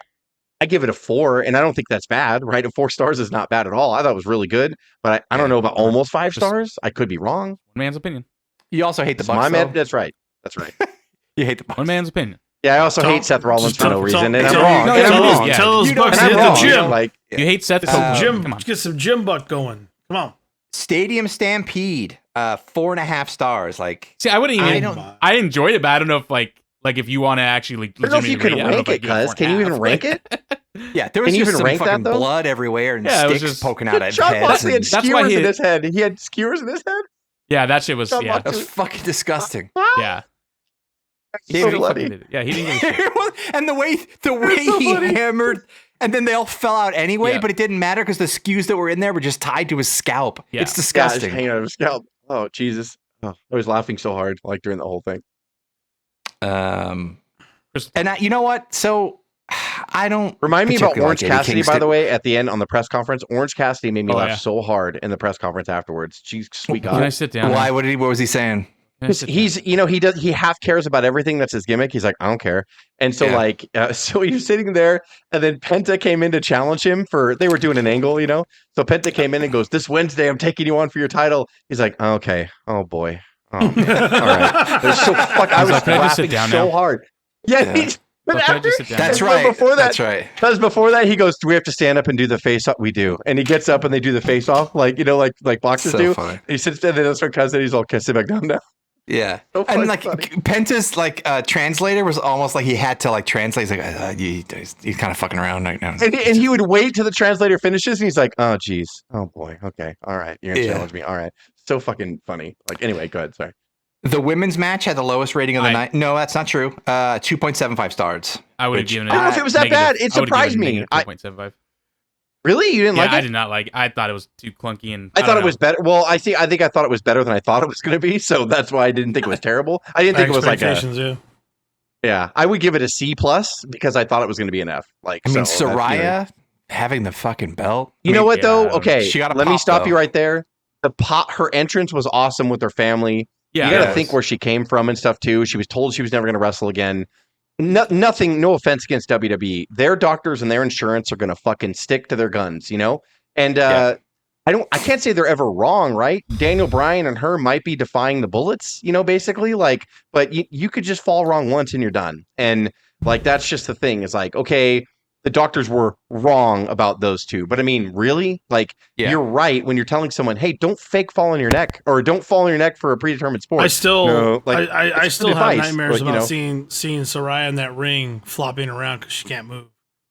give it a 4, and I don't think that's bad, right? A 4 stars is not bad at all. I thought it was really good, but I don't know about almost 5 Just- stars. I could be wrong. One man's opinion. you also hate the It's Bucks. my man. though. That's right. That's right. You hate the Bucks. One man's opinion. Yeah, I also Tell- hate Seth Rollins just for no tell- reason, tell- and I'm tell- wrong. no, And I'm tell- wrong. yeah, Tell those you don't- bucks And to I'm hit wrong. the You know, gym. like You hate Seth. Get some gym. Come on. Get some gym buck going. Come on. Stadium Stampede, 4.5 stars. Like See, I wouldn't even. I I, don't- enjoyed it, but I don't know if like if you want to actually. I don't know if you can legitimately rate rank I it, don't know if cuz. I'd give Can you it even 4.5. rank it? yeah, there was Can you just even some rank that, fucking though? blood everywhere and Yeah, it was sticks just- poking out of John heads. Moxley had and- That's why skewers he- in his head. He had skewers in his head. Yeah, that shit was. John Yeah, That was fucking disgusting. yeah. So He bloody. fucking did it. Yeah, he didn't give a shit. And the way so he funny. hammered, and then they all fell out anyway. Yeah. But it didn't matter because the skews that were in there were just tied to his scalp. Yeah. It's Yeah, just disgusting. hanging out of his scalp. Oh Jesus! Oh, I was laughing so hard like during the whole thing. You know what? So I don't Remind me about particularly Orange like Eddie Cassidy, by Kingston. the way, at the end on the press conference. Orange Cassidy made me Oh, laugh yeah. so hard in the press conference afterwards. She's sweet Can I guy. sit down? Why? What was he saying? He's he half cares about everything. That's his gimmick. He's like, I don't care. And so so he was sitting there, and then Penta came in to challenge him they were doing an angle, So Penta came in and goes, "This Wednesday, I'm taking you on for your title." He's like, okay, oh boy, all right. They're so I was laughing so hard. Yeah. But after, that's right. Before that, that's right. Because before that, he goes, "Do we have to stand up and do the face off?" We do, and he gets up and they do the face off, like boxers do. Funny. And he sits there, and then that's our cousin. He's all, "Okay, sit back down now." Yeah, So and funny. Penta's translator was almost like he had to translate. He's like, he's kind of fucking around right now. And he would wait till the translator finishes, and he's like, "Oh, geez, oh boy, okay, all right, you're gonna challenge me, all right." So fucking funny. Anyway, go ahead. Sorry. The women's match had the lowest rating of the night. No, that's not true. 2.75 stars. I would have given it. I don't know if it was that bad. It surprised me. 2.75. Really, you didn't like it? I did not like. I thought it was too clunky, and I thought it was better. Well, I think I thought it was better than I thought it was going to be, so that's why I didn't think it was terrible. I didn't think it was like a. Yeah, I would give it a C+ because I thought it was going to be an F. Soraya having the fucking belt. You know what though? Okay, she got let me stop you right there. Her entrance was awesome with her family. Yeah, you got to think where she came from and stuff too. She was told she was never going to wrestle again. Nothing. No offense against WWE. Their doctors and their insurance are going to fucking stick to their guns, And I can't say they're ever wrong, right? Daniel Bryan and her might be defying the bullets, basically. But you could just fall wrong once and you're done. And that's just the thing. Is okay. The doctors were wrong about those two. But I mean, really? You're right when you're telling someone, hey, don't fake fall on your neck or don't fall on your neck for a predetermined sport. I still have nightmares but, about seeing Saraya in that ring flopping around because she can't move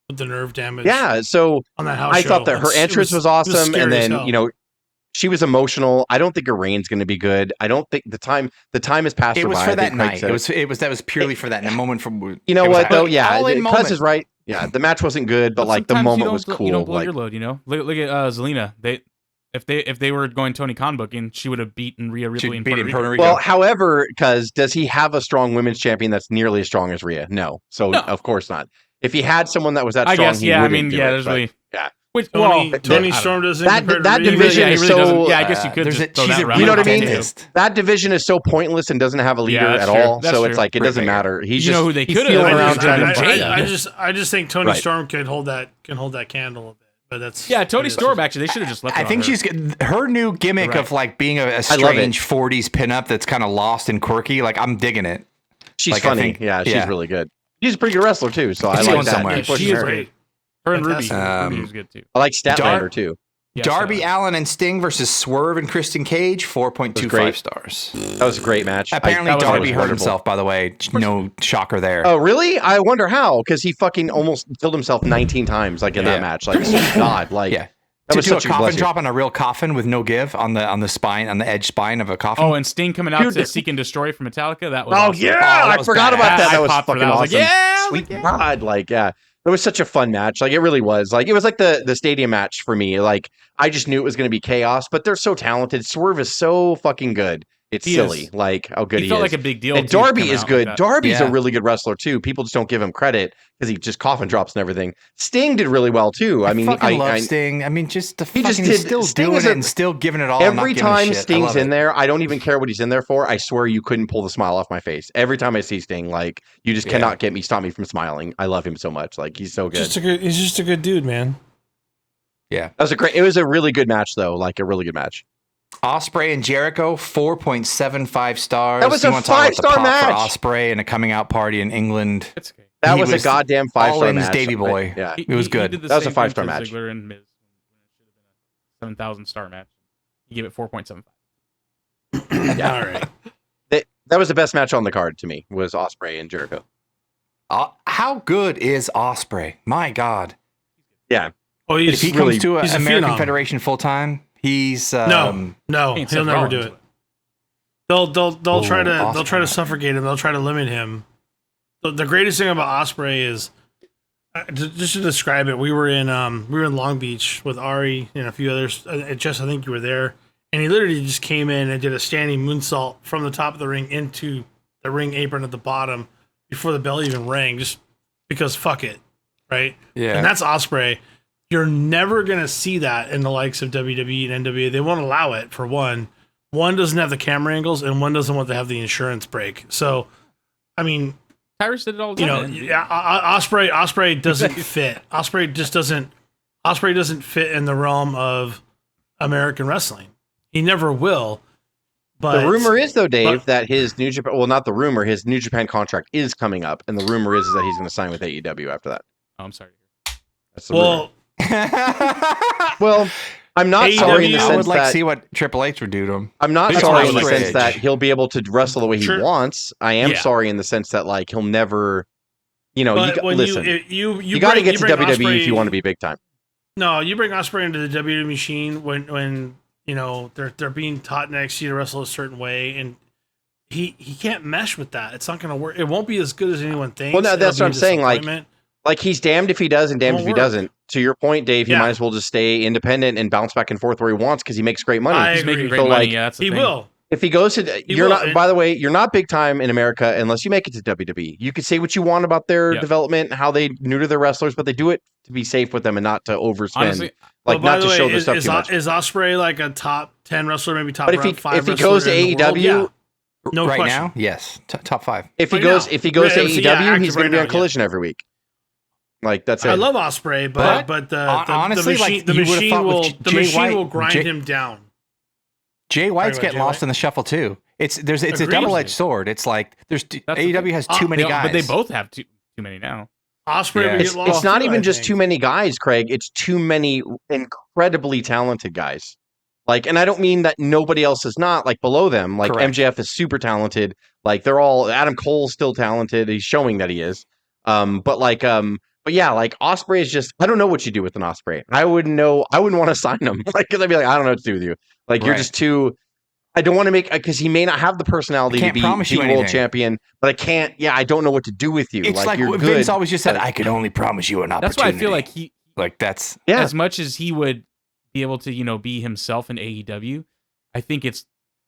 with the nerve damage. Yeah. So on that house I show. thought that her entrance was awesome. And then, she was emotional. I don't think her reign's going to be good. I don't think the time has passed. It her was by. for that night. That was purely for that moment from. You know what though? Yeah, Cuz is right. Yeah, the match wasn't good, but the moment was cool. You don't blow your load, Look at Zelina. If they were going Tony Khan booking, she would have beaten Rhea Ripley in Puerto Rico. Well, however, because does he have a strong women's champion that's nearly as strong as Rhea? No. So of course not. If he had someone that was that strong, there's really. Which, Tony Storm doesn't. That division is so. Yeah, I guess you could just throw that you know what I mean? Too. That division is so pointless and doesn't have a leader at all. So it's it doesn't matter. He's just who they could have. I just think Tony Storm can hold that candle a bit. But that's Tony Storm actually. They should have just left. I think she's her new gimmick of being a strange 40s pinup that's kind of lost and quirky. I'm digging it. She's funny. She's really good. She's a pretty good wrestler too. So I like that. She is great. Her and Ruby is good too. I like Statlander too. Yeah, Darby Allin and Sting versus Swerve and Christian Cage, 4.25 stars. That was a great match. Apparently, Darby hurt himself, by the way. No shocker there. Oh, really? I wonder how, because he fucking almost killed himself 19 times, in that match. God, that was such a coffin drop on a real coffin with no give on the spine, on the edge spine of a coffin. Oh, and Sting coming out to Seek and Destroy from Metallica. That was awesome. I forgot about that. That was fucking awesome. Sweet God, it was such a fun match. It really was. It was like the stadium match for me. I just knew it was going to be chaos, but they're so talented. Swerve is so fucking good. It's silly, how good he is. Felt like a big deal. And Darby is good. Darby's a really good wrestler too. People just don't give him credit because he just coffin drops and everything. Sting did really well too. I love Sting. Still doing it and still giving it all. Every time Sting's in there, I don't even care what he's in there for. I swear you couldn't pull the smile off my face. Every time I see Sting, you just cannot stop me from smiling. I love him so much. He's so good. He's just a good dude, man. Yeah, it was a really good match though. A really good match. Ospreay and Jericho, 4.75 stars. That was a 5-star match for Ospreay and a coming out party in England. That was a goddamn 5-star match. Davey Boy. Yeah, it was good. That was a 5-star match. Ziggler and Miz, when it should have been a 7,000-star match. He gave it 4.75. All right. That was the best match on the card to me. Was Ospreay and Jericho. How good is Ospreay? My God. Yeah. Oh, if he comes to American Federation full time. He's no, he'll never do it. They'll try to suffocate him. They'll try to limit him. The greatest thing about Ospreay is just to describe it. We were in Long Beach with Ari and a few others. Jess, I think you were there, and he literally just came in and did a standing moonsault from the top of the ring into the ring apron at the bottom before the bell even rang, just because fuck it. right? Yeah. And that's Ospreay. You're never going to see that in the likes of WWE and NWA. They won't allow it, for one. One doesn't have the camera angles, and one doesn't want to have the insurance break. So, I mean, Tyrus did it all the time. Ospreay doesn't fit. Ospreay doesn't fit in the realm of American wrestling. He never will. But the rumor is, though, Dave, that his New Japan, well, not the rumor, his New Japan contract is coming up, and the rumor is that he's going to sign with AEW after that. Oh, I'm sorry. That's the rumor. Well, I'm not sorry in the sense I would like that to see what Triple H would do to him. I'm not That's sorry why in the I would sense like that Edge. he'll be able to wrestle the way he wants. I am sorry in the sense that like he'll never, listen. You got to get to WWE Ospreay, if you want to be big time. No, you bring Ospreay into the WWE machine when they're being taught in NXT to wrestle a certain way, and he can't mesh with that. It's not going to work. It won't be as good as anyone thinks. Well, no, that's what I'm saying. Like he's damned if he does and damned if he doesn't. To your point, Dave, he might as well just stay independent and bounce back and forth where he wants because he makes great money. He's making great money. Yeah, that's the thing. Will. If he goes to, by the way, you're not big time in America unless you make it to WWE. You can say what you want about their development, how they neuter their wrestlers, but they do it to be safe with them and not to overspend. Honestly, not to show their stuff too much. Is Ospreay like a top 10 wrestler, maybe top 5 if he goes to AEW, no right question. now, yes, top 5. If he goes to AEW, he's going to be on Collision every week. Like that's it. I love Ospreay, but honestly, the machine will grind him down. Jay White's getting lost in the shuffle too. It's a double-edged sword. It's like AEW has too many guys, but they both have too many now. Ospreay would get lost. It's not even just too many guys, Craig. It's too many incredibly talented guys. Like, and I don't mean that nobody else is not like below them. Like Correct. MJF is super talented. Like they're all Adam Cole's still talented. He's showing that he is. But yeah, like Ospreay is just, I don't know what you do with an Ospreay. I wouldn't want to sign him. Like, cause I'd be like, I don't know what to do with you. Like, you're just too, I don't want to make, cause he may not have the personality to be the world champion, but I don't know what to do with you. It's like you're Vince good, always just said, I could only promise you an opportunity. That's why I feel like as much as he would be able to, be himself in AEW, I think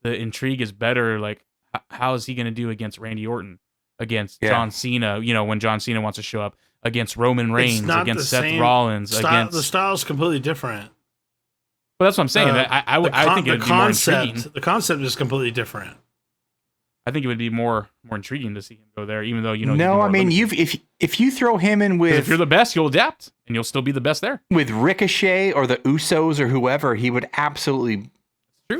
the intrigue is better. Like, how is he going to do against Randy Orton, against John Cena, when John Cena wants to show up, against Roman Reigns, against Seth Rollins, against the style's completely different. Well, that's what I'm saying. I think it would be more intriguing. The concept is completely different. I think it would be more intriguing to see him go there, even though No, I mean if you throw him in with, if you're the best, you'll adapt and you'll still be the best there. With Ricochet or the Usos or whoever, he would absolutely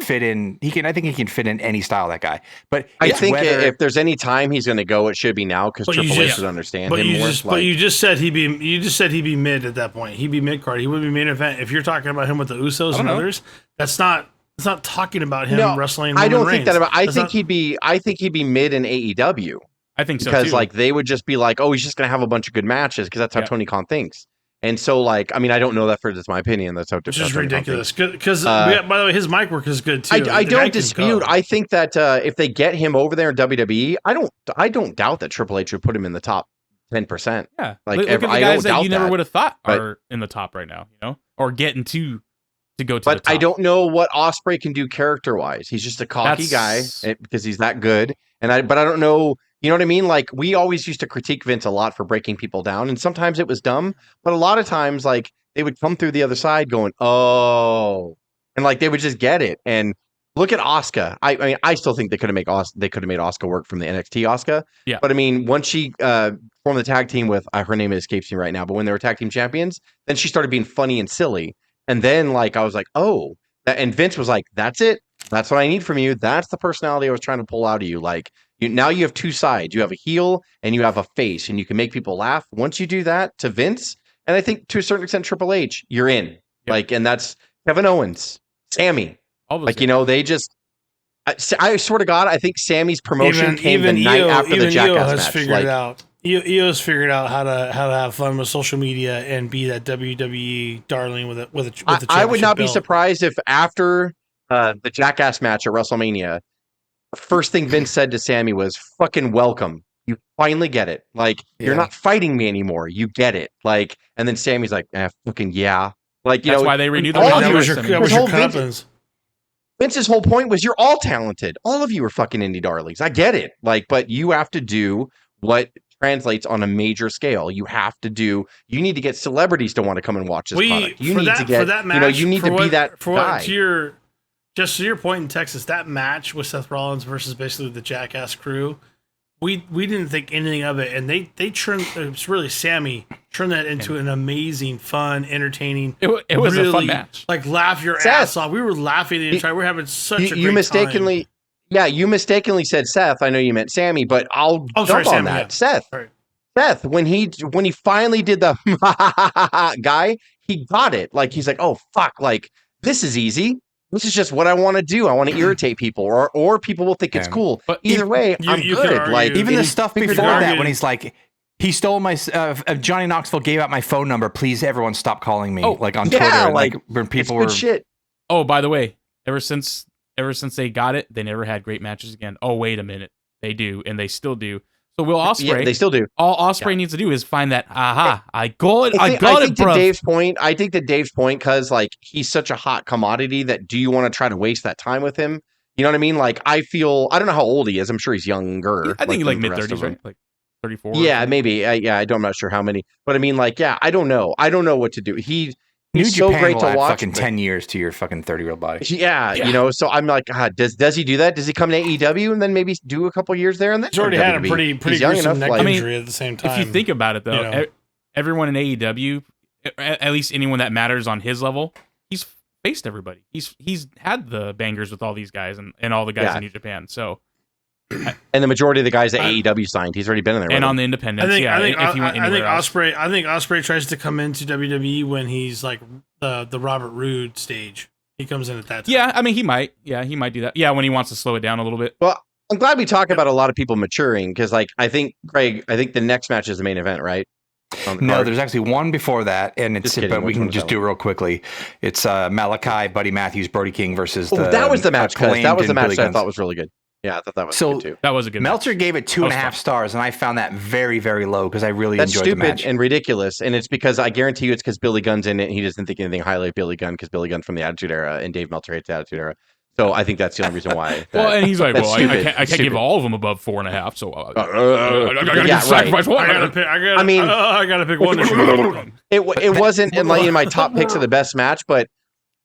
fit in. I think he can fit in any style, that guy. But I think if there's any time he's going to go, it should be now because Triple H would understand him more. But you just said he'd be mid at that point. He'd be mid card. He wouldn't be main event. If you're talking about him with the Usos and others, that's not. It's not talking about him wrestling. I don't think that about. I think he'd be mid in AEW. I think so because too. They would just be like, oh, he's just going to have a bunch of good matches because that's how Tony Khan thinks. And so, I don't know that for just my opinion. That's how which is ridiculous. Because by the way, his mic work is good too. I don't dispute. I think that if they get him over there in WWE, I don't doubt that Triple H would put him in the top 10%. Yeah, look at the guys that you never would have thought are in the top right now. Or getting to go to. But I don't know what Ospreay can do character wise. He's just a cocky guy because he's that good. But I don't know. You know what I mean? Like, we always used to critique Vince a lot for breaking people down, and sometimes it was dumb, but a lot of times, they would come through the other side going, oh, and they would just get it. And look at Asuka. I mean, I still think they could have made Asuka work from the NXT Asuka. Yeah. But I mean, once she formed the tag team with, her name escapes me right now, but when they were tag team champions, then she started being funny and silly. And then, I was like, oh, and Vince was like, that's it. That's what I need from you. That's the personality I was trying to pull out of you. Now you have two sides. You have a heel and you have a face, and you can make people laugh. Once you do that to Vince, and I think to a certain extent Triple H, you're in. Yep. And that's Kevin Owens, Sammy. They just. I swear to God, I think Sammy's promotion came the night after the Jackass match. Figured it out. EO's figured out how to have fun with social media and be that WWE darling with a I would not be surprised if after the Jackass match at WrestleMania, the first thing Vince said to Sammy was, fucking welcome. You finally get it. You're not fighting me anymore. You get it. And then Sammy's like, fucking yeah. That's why they renewed the contract. Vince's whole point was, you're all talented. All of you are fucking indie darlings. I get it. But you have to do what translates on a major scale. You need to get celebrities to want to come and watch this product. You need to get, for that match, you need to be that guy. Just to your point in Texas, that match with Seth Rollins versus basically the Jackass crew, we didn't think anything of it, and they turned, it was really Sammy turned that into an amazing, fun, entertaining. It was really a fun match. Like laugh your ass off. We were laughing the entire. We're having such a great time. Yeah, you mistakenly said Seth. I know you meant Sammy, but I'll jump on that. Yeah. Seth, when he finally did the guy, he got it. Like he's like, oh fuck, like this is easy. This is just what I want to do. I want to irritate people, or people will think it's cool. But either way, I'm good. Like even the stuff before that, when he's like, he stole my Johnny Knoxville gave out my phone number. Please, everyone, stop calling me. Like on Twitter, like when people were shit. Oh, by the way, ever since they got it, they never had great matches again. Oh, wait a minute, they do, and they still do. So Will Ospreay, yeah, they still do. All Ospreay needs to do is find that. I got it, bro. I think that Dave's point, because like he's such a hot commodity that do you want to try to waste that time with him? You know what I mean? Like I don't know how old he is. I'm sure he's younger. I think he's like mid-30s, right? Like 34. Yeah, maybe. I'm not sure how many. But I mean, like, yeah, I don't know. I don't know what to do. He's so great to watch. Fucking 10 years to your fucking 30-year-old body. Yeah, you know. So I'm like, does he do that? Does he come to AEW and then maybe do a couple years there? And then he's already had a pretty young enough neck injury at the same time. If you think about it, though, everyone in AEW, at least anyone that matters on his level, he's faced everybody. He's had the bangers with all these guys and all the guys in New Japan. So. And the majority of the guys that AEW signed, he's already been in there. And on the independents, I think Ospreay tries to come into WWE when he's like the Robert Roode stage. He comes in at that time. Yeah, I mean he might do that. Yeah, when he wants to slow it down a little bit. Well, I'm glad we talk about a lot of people maturing because, like, I think the next match is the main event, right? No, there's actually one before that, and but we can just do it real quickly. It's Malachi, Buddy Matthews, Brody King versus that was the match. That was the match that I thought was really good. Yeah, I thought that was good too. That was a good Meltzer match. gave it 2.5 stars, and I found that very, very low because I really enjoyed the match. That's stupid and ridiculous, and it's because I guarantee you it's because Billy Gunn's in it, and he doesn't think anything highly of Billy Gunn because Billy Gunn's from the Attitude Era, and Dave Meltzer hates the Attitude Era. So I think that's the only reason why. Well, and he's like, I can't give all of them above 4.5, so I gotta sacrifice one. I gotta pick one. It wasn't in my top picks of the best match, but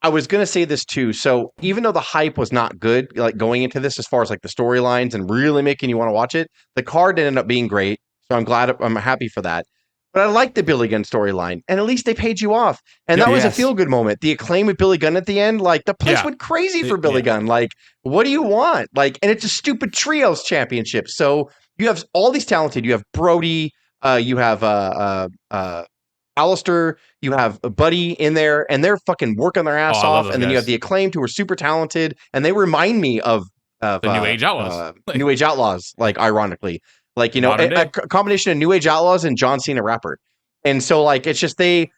I was going to say this too. So even though the hype was not good, like going into this, as far as like the storylines and really making you want to watch it, the card ended up being great. So I'm happy for that. But I like the Billy Gunn storyline, and at least they paid you off. And that was a feel good moment. The acclaim with Billy Gunn at the end, like the place went crazy for Billy Gunn. Like, what do you want? Like, and it's a stupid trios championship. So you have all these talented. You have Brody. You have Alistair, you have a Buddy in there, and they're fucking working their ass off. And then you have the Acclaimed, who are super talented, and they remind me of the New Age Outlaws. New Age Outlaws, like ironically, like a combination of New Age Outlaws and John Cena rapper. And so, like, it's just I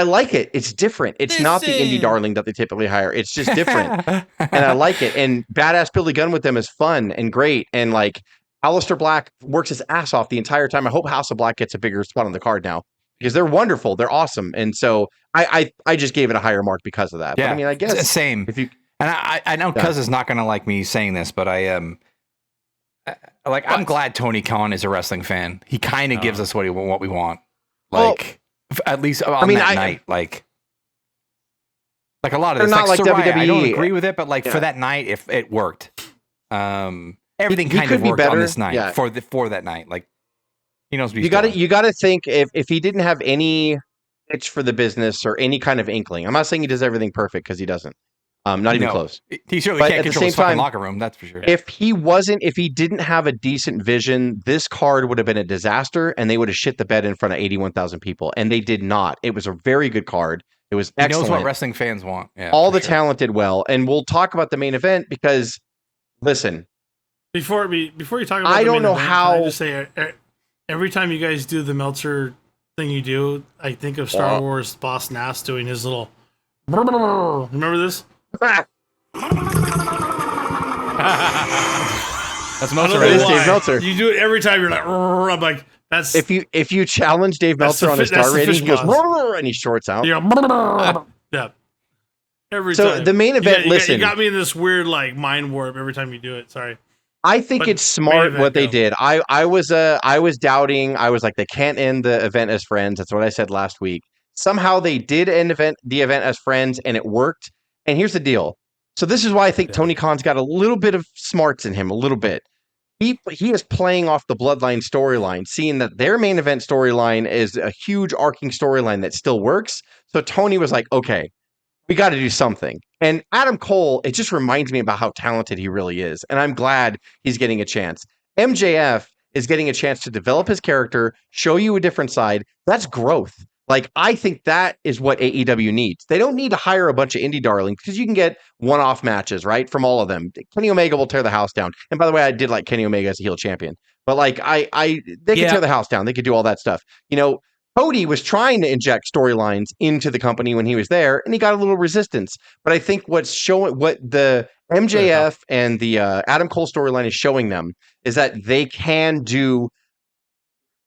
like it. It's different. It's not the indie darling that they typically hire. It's just different, and I like it. And badass Billy Gunn with them is fun and great. And like Aleister Black works his ass off the entire time. I hope House of Black gets a bigger spot on the card now, because they're wonderful, they're awesome, and so I just gave it a higher mark because of that. Yeah, but I mean, I guess same. If you and I know Cuz is not gonna like me saying this, but I'm glad Tony Khan is a wrestling fan. He kind of gives us what we want, like at least on that night, like a lot of this. Not like Soraya, WWE. I don't agree with it, but like for that night, if it worked, everything kind of worked on this night for that night, like. He knows what you got to think if he didn't have any itch for the business or any kind of inkling. I'm not saying he does everything perfect, because he doesn't. Not even close. He certainly can't control his fucking locker room, that's for sure. If he didn't have a decent vision, this card would have been a disaster, and they would have shit the bed in front of 81,000 people, and they did not. It was a very good card. It was excellent. He knows what wrestling fans want. Yeah, all the talent did well, and we'll talk about the main event because, listen. Before you talk about I don't know event, how. Can I just say, every time you guys do the Meltzer thing you do, I think of Star Wars Boss Nass doing his little. Remember this? That's Meltzer. It is Dave Meltzer. You do it every time. You're like, I'm like, that's. If you challenge Dave Meltzer on a star rating, he goes and he shorts out. Yeah. Every time. So the main event. Listen, you got me in this weird like mind warp every time you do it. Sorry. I think it's smart what they did. I was doubting. I was like, they can't end the event as friends. That's what I said last week. Somehow they did end the event as friends, and it worked. And here's the deal. So this is why I think Tony Khan's got a little bit of smarts in him, a little bit. He is playing off the Bloodline storyline, seeing that their main event storyline is a huge arcing storyline that still works. So Tony was like, okay, we got to do something. And Adam Cole, it just reminds me about how talented he really is. And I'm glad he's getting a chance. MJF is getting a chance to develop his character, show you a different side. That's growth. Like, I think that is what AEW needs. They don't need to hire a bunch of indie darlings because you can get one-off matches, right, from all of them. Kenny Omega will tear the house down. And by the way, I did like Kenny Omega as a heel champion. But like, they could tear the house down. They could do all that stuff. You know, Cody was trying to inject storylines into the company when he was there, and he got a little resistance. But I think what the MJF and the Adam Cole storyline is showing them is that they can do.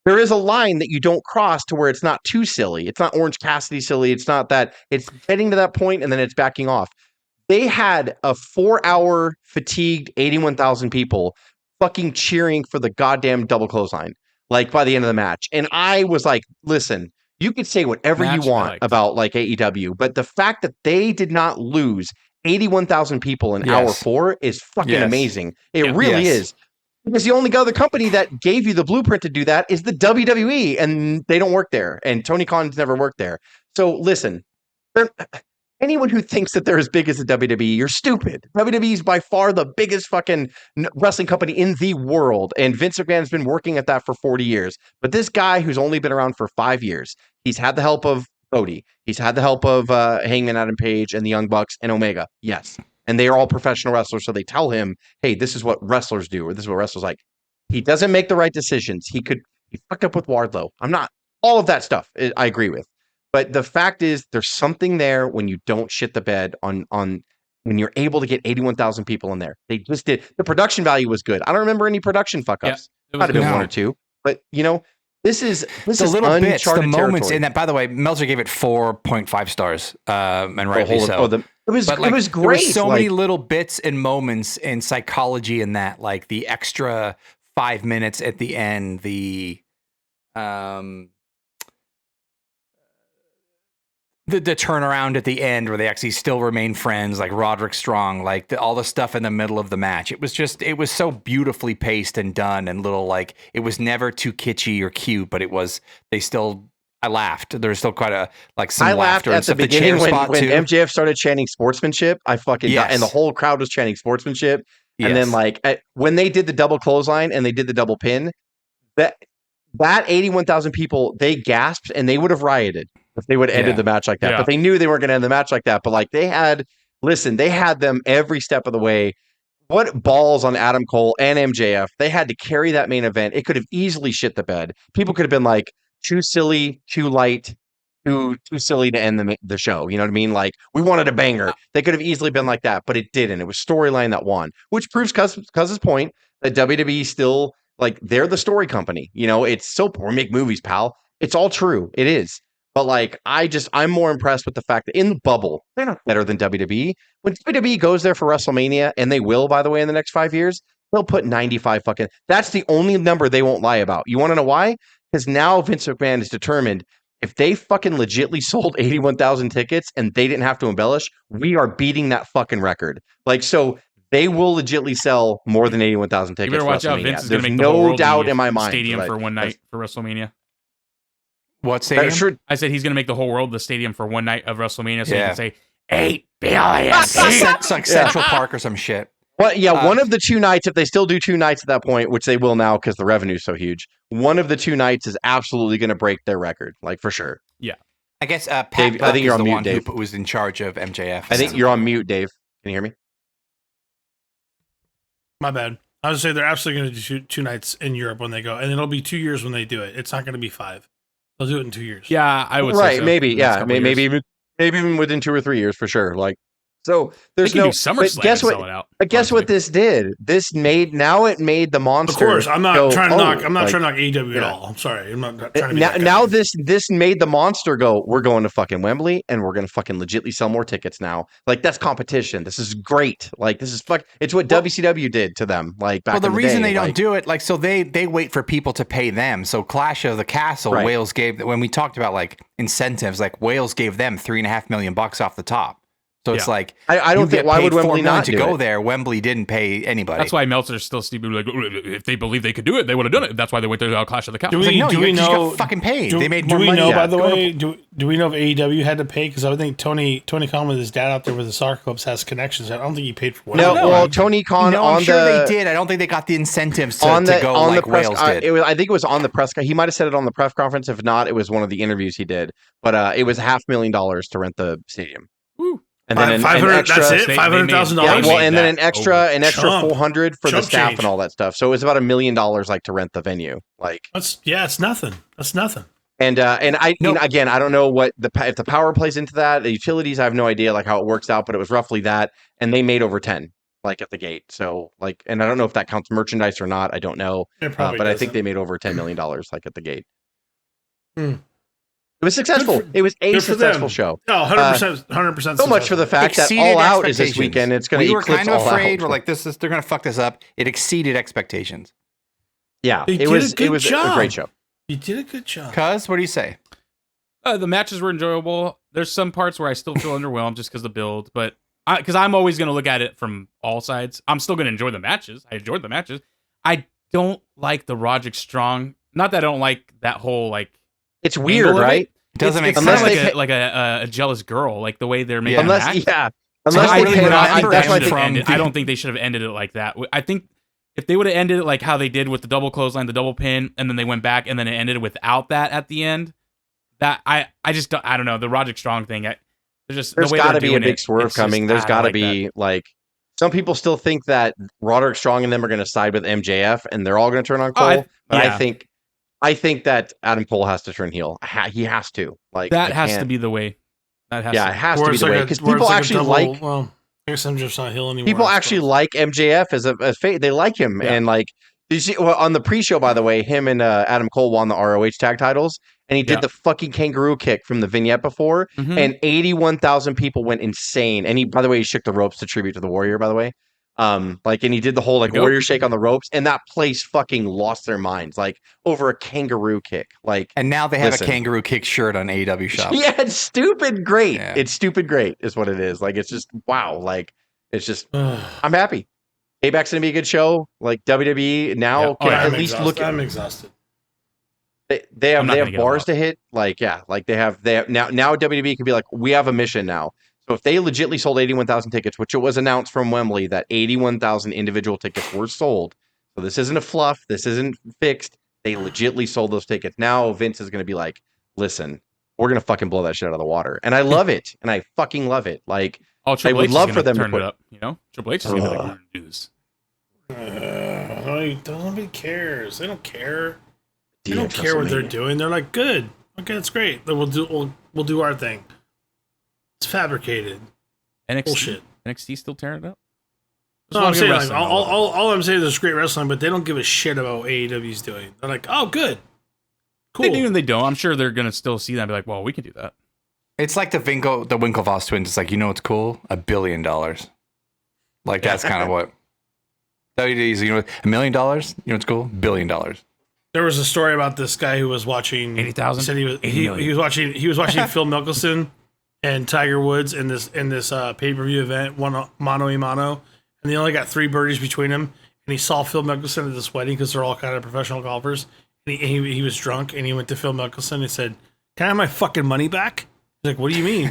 There is a line that you don't cross to where it's not too silly. It's not Orange Cassidy silly. It's not that. It's getting to that point and then it's backing off. They had a 4-hour fatigued 81,000 people fucking cheering for the goddamn double clothesline, like by the end of the match. And I was like, listen, you could say whatever you want about like AEW, but the fact that they did not lose 81,000 people in hour 4 is fucking amazing. It really is. Because the only other company that gave you the blueprint to do that is the WWE, and they don't work there. And Tony Khan's never worked there. So listen, anyone who thinks that they're as big as the WWE, you're stupid. WWE is by far the biggest fucking wrestling company in the world. And Vince McMahon has been working at that for 40 years. But this guy who's only been around for 5 years, he's had the help of Cody. He's had the help of Hangman Adam Page and the Young Bucks and Omega. Yes. And they are all professional wrestlers. So they tell him, hey, this is what wrestlers do, or this is what wrestlers like. He doesn't make the right decisions. He fucked up with Wardlow. I'm not, all of that stuff I agree with. But the fact is, there's something there when you don't shit the bed on when you're able to get 81,000 people in there. They just did. The production value was good. I don't remember any production fuck ups. Yeah, might have been one or two. But, you know, this is the little bits, the moments in that. By the way, Meltzer gave it 4.5 stars, and rightly so. It was great. There were so many little bits and moments and psychology in that, like the extra 5 minutes at the end, the turnaround at the end where they actually still remain friends, like Roderick Strong, like all the stuff in the middle of the match. It was so beautifully paced and done, and little, like, it was never too kitschy or cute, but I laughed. There's still quite some I laughter. Laughed at the beginning when MJF started chanting sportsmanship. I fucking got, and the whole crowd was chanting sportsmanship. Yes. And then like when they did the double clothesline and they did the double pin, that 81,000 people, they gasped and they would have rioted if they would have ended the match like that. Yeah. But they knew they weren't going to end the match like that. But like they had them every step of the way. What balls on Adam Cole and MJF. They had to carry that main event. It could have easily shit the bed. People could have been like, too silly, too light, too silly to end the show. You know what I mean? Like, we wanted a banger. They could have easily been like that, but it didn't. It was storyline that won, which proves Cuz's point that WWE still, like, they're the story company. You know, it's so, we make movies, pal. It's all true. It is. But like, I'm more impressed with the fact that in the bubble, they're not better than WWE. When WWE goes there for WrestleMania, and they will, by the way, in the next 5 years, they'll put 95 fucking, that's the only number they won't lie about. You want to know why? Because now Vince McMahon is determined, if they fucking legitly sold 81,000 tickets and they didn't have to embellish, we are beating that fucking record. Like, so they will legitly sell more than 81,000 tickets. You better watch out. Vince is going to make the whole world doubt in my mind stadium for one night for WrestleMania. What stadium? I said he's going to make the whole world the stadium for one night of WrestleMania, so you can say 8 billion. It's like Central Park or some shit. Well, yeah, one of the 2 nights, if they still do 2 nights at that point, which they will now because the revenue is so huge, one of the 2 nights is absolutely going to break their record, like for sure. Yeah. I guess Pat Dave, I think you're on mute, Dave. Who was in charge of MJF. I think you're on mute, Dave. Can you hear me? My bad. I was going to say they're absolutely going to do 2 nights in Europe when they go, and it'll be 2 years when they do it. It's not going to be 5. They'll do it in 2 years. Yeah, I would say right, so. maybe, yeah. Maybe even within 2 or 3 years for sure. Like, So there's they can no. do SummerSlam But guess and what? sell it out. But guess what this did? It made the monster. Of course, I'm not trying to knock. I'm not trying to knock AEW at yeah. all. I'm sorry. I'm not trying to be Now this made the monster go, we're going to fucking Wembley and we're going to fucking legitly sell more tickets now. Like, that's competition. This is great. Like, this is it's what WCW did to them. Like, back in the day. Well, the reason they don't do it, like, so they wait for people to pay them. So Clash of the Castle, Right. Wales gave, when we talked about like incentives, like Wales gave them $3.5 million off the top. So it's like, I don't think, why would Wembley not to do go it? there? Wembley didn't pay anybody. That's why Meltzer's still stupid. Like, if they believe they could do it, they would have done it. That's why they went to Clash of the Castle. Do we, no, do you we just know? got fucking paid. Do, They made do more we money. know? Yeah, By the go way, do we know if AEW had to pay? Because I would think Tony Khan with his dad out there with the soccer clubs has connections. I don't think he paid for one. No, well, Tony Khan No, on I'm sure the, they did. I don't think they got the incentives to go on like the press, Wales did. I think it was on the press. He might have said it on the press conference. If not, it was one of the interviews he did. But it was $500,000 to rent the stadium. Woo. And then an 500. extra, That's it. $500,000. Yeah, well, and then an that extra Chump. 400 for the Chump staff change. and all that stuff. So it was about $1 million, like, to rent the venue. Like, It's nothing. That's nothing. and I again, I don't know what if the power plays into that. The utilities, I have no idea like how it works out, but it was roughly that, and they made over 10 like at the gate. So like, and I don't know if that counts merchandise or not. I don't know, It probably but I think doesn't. they made over $10 million like at the gate. Hmm. It was successful. It was a good for successful them. show. Oh, 100%. 100%. So much for the fact that Exceeded All Out is this expectations. weekend. It's going to We were eclipse kind of All afraid. Out. We're like, they're going to fuck this up. It exceeded expectations. Yeah, They it did was a good a job. great show. You did a good job. Cuz, what do you say? The matches were enjoyable. There's some parts where I still feel underwhelmed just because of the build, but because I'm always going to look at it from all sides. I'm still going to enjoy the matches. I enjoyed the matches. I don't like the Roderick Strong. Not that I don't like that whole like. It's weird, angle of right? It Doesn't make it's sense. kind Unless of like a jealous girl, like the way they're making Unless him act. yeah, So unless I they really pay would not I- think that's they why should have they, ended. I don't think they should have ended it like that. I think if they would have ended it like how they did with the double clothesline, the double pin, and then they went back and then it ended without that at the end. That I just don't, I don't know the Roderick Strong thing. There's got to be a big swerve coming. There's got to be like some people still think that Roderick Strong and them are going to side with MJF and they're all going to turn on Cole. But yeah. I think that Adam Cole has to turn heel. He has to. Like that has to be the way. That has yeah, to. it has to be the way because people actually like. Well, I guess I'm just not heel anymore. People actually like MJF as a face. They like him, and like you see on the pre-show. By the way, him and Adam Cole won the ROH tag titles, and he did the fucking kangaroo kick from the vignette before, and 81,000 people went insane. And he, by the way, he shook the ropes to tribute to the Warrior. By the way, and he did the whole like Warrior shake on the ropes, and that place fucking lost their minds like over a kangaroo kick. Like, and now they have a kangaroo kick shirt on AEW shop. Yeah, it's stupid great. Yeah. It's stupid great is what it is. Like, it's just wow. Like, it's just I'm happy. Payback's gonna be a good show. Like WWE now can at least look. I'm exhausted. They have bars to hit. Like they have now WWE can be like, we have a mission now. So if they legitly sold 81,000 tickets, which it was announced from Wembley that 81,000 individual tickets were sold. So this isn't a fluff. This isn't fixed. They legitly sold those tickets. Now Vince is going to be like, listen, we're going to fucking blow that shit out of the water. And I love it. And I fucking love it. Like, I would love for them to turn it up. You know, Triple H is going to be like, do this. Nobody cares. They don't care. They don't care what they're doing. They're like, good. Okay, that's great. Then we'll do our thing. It's fabricated. Bullshit. NXT still tearing it up? No, I'm saying like all I'm saying is it's great wrestling, but they don't give a shit about what AEW's doing. They're like, oh, good, cool. They do and they don't. I'm sure they're gonna still see that and be like, well, we can do that. It's like the Winklevoss twins. It's like, you know what's cool? $1 billion. Like that's kind of what WWE's. You know, $1 million. You know what's cool? $1 billion. There was a story about this guy who was watching 80,000. Said he was watching Phil Mickelson and Tiger Woods in this pay-per-view event, one mano a mano, and they only got 3 birdies between them. And he saw Phil Mickelson at this wedding because they're all kind of professional golfers. And he was drunk, and he went to Phil Mickelson and said, "Can I have my fucking money back?" He's like, "What do you mean?"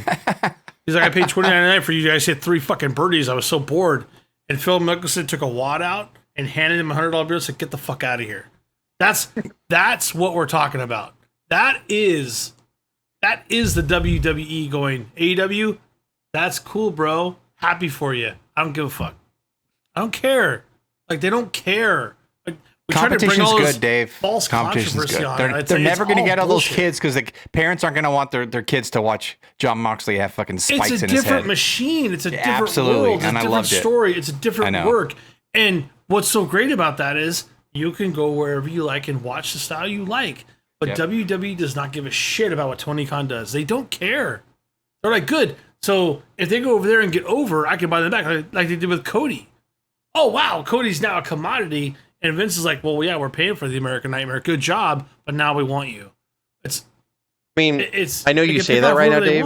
He's like, "I paid $29.99 for you guys to hit 3 fucking birdies. I was so bored." And Phil Mickelson took a wad out and handed him a $100 bill and said, "Get the fuck out of here." That's what we're talking about. That is the WWE going, AEW, that's cool, bro. Happy for you. I don't give a fuck. I don't care. Like, they don't care. Like, We try to bring Competition's all this good, Dave. false Competition's controversy good. on They're, it. they're never going to get all bullshit. those kids because the parents aren't going to want their kids to watch John Moxley have fucking spikes in his head. It's a different machine. It's a different world. It's a different story. It's a different work. And what's so great about that is you can go wherever you like and watch the style you like. But WWE does not give a shit about what Tony Khan does. They don't care. They're like, good. So if they go over there and get over, I can buy them back, like they did with Cody. Oh, wow, Cody's now a commodity. And Vince is like, well, yeah, we're paying for the American Nightmare. Good job, but now we want you. I know you say that right now, Dave.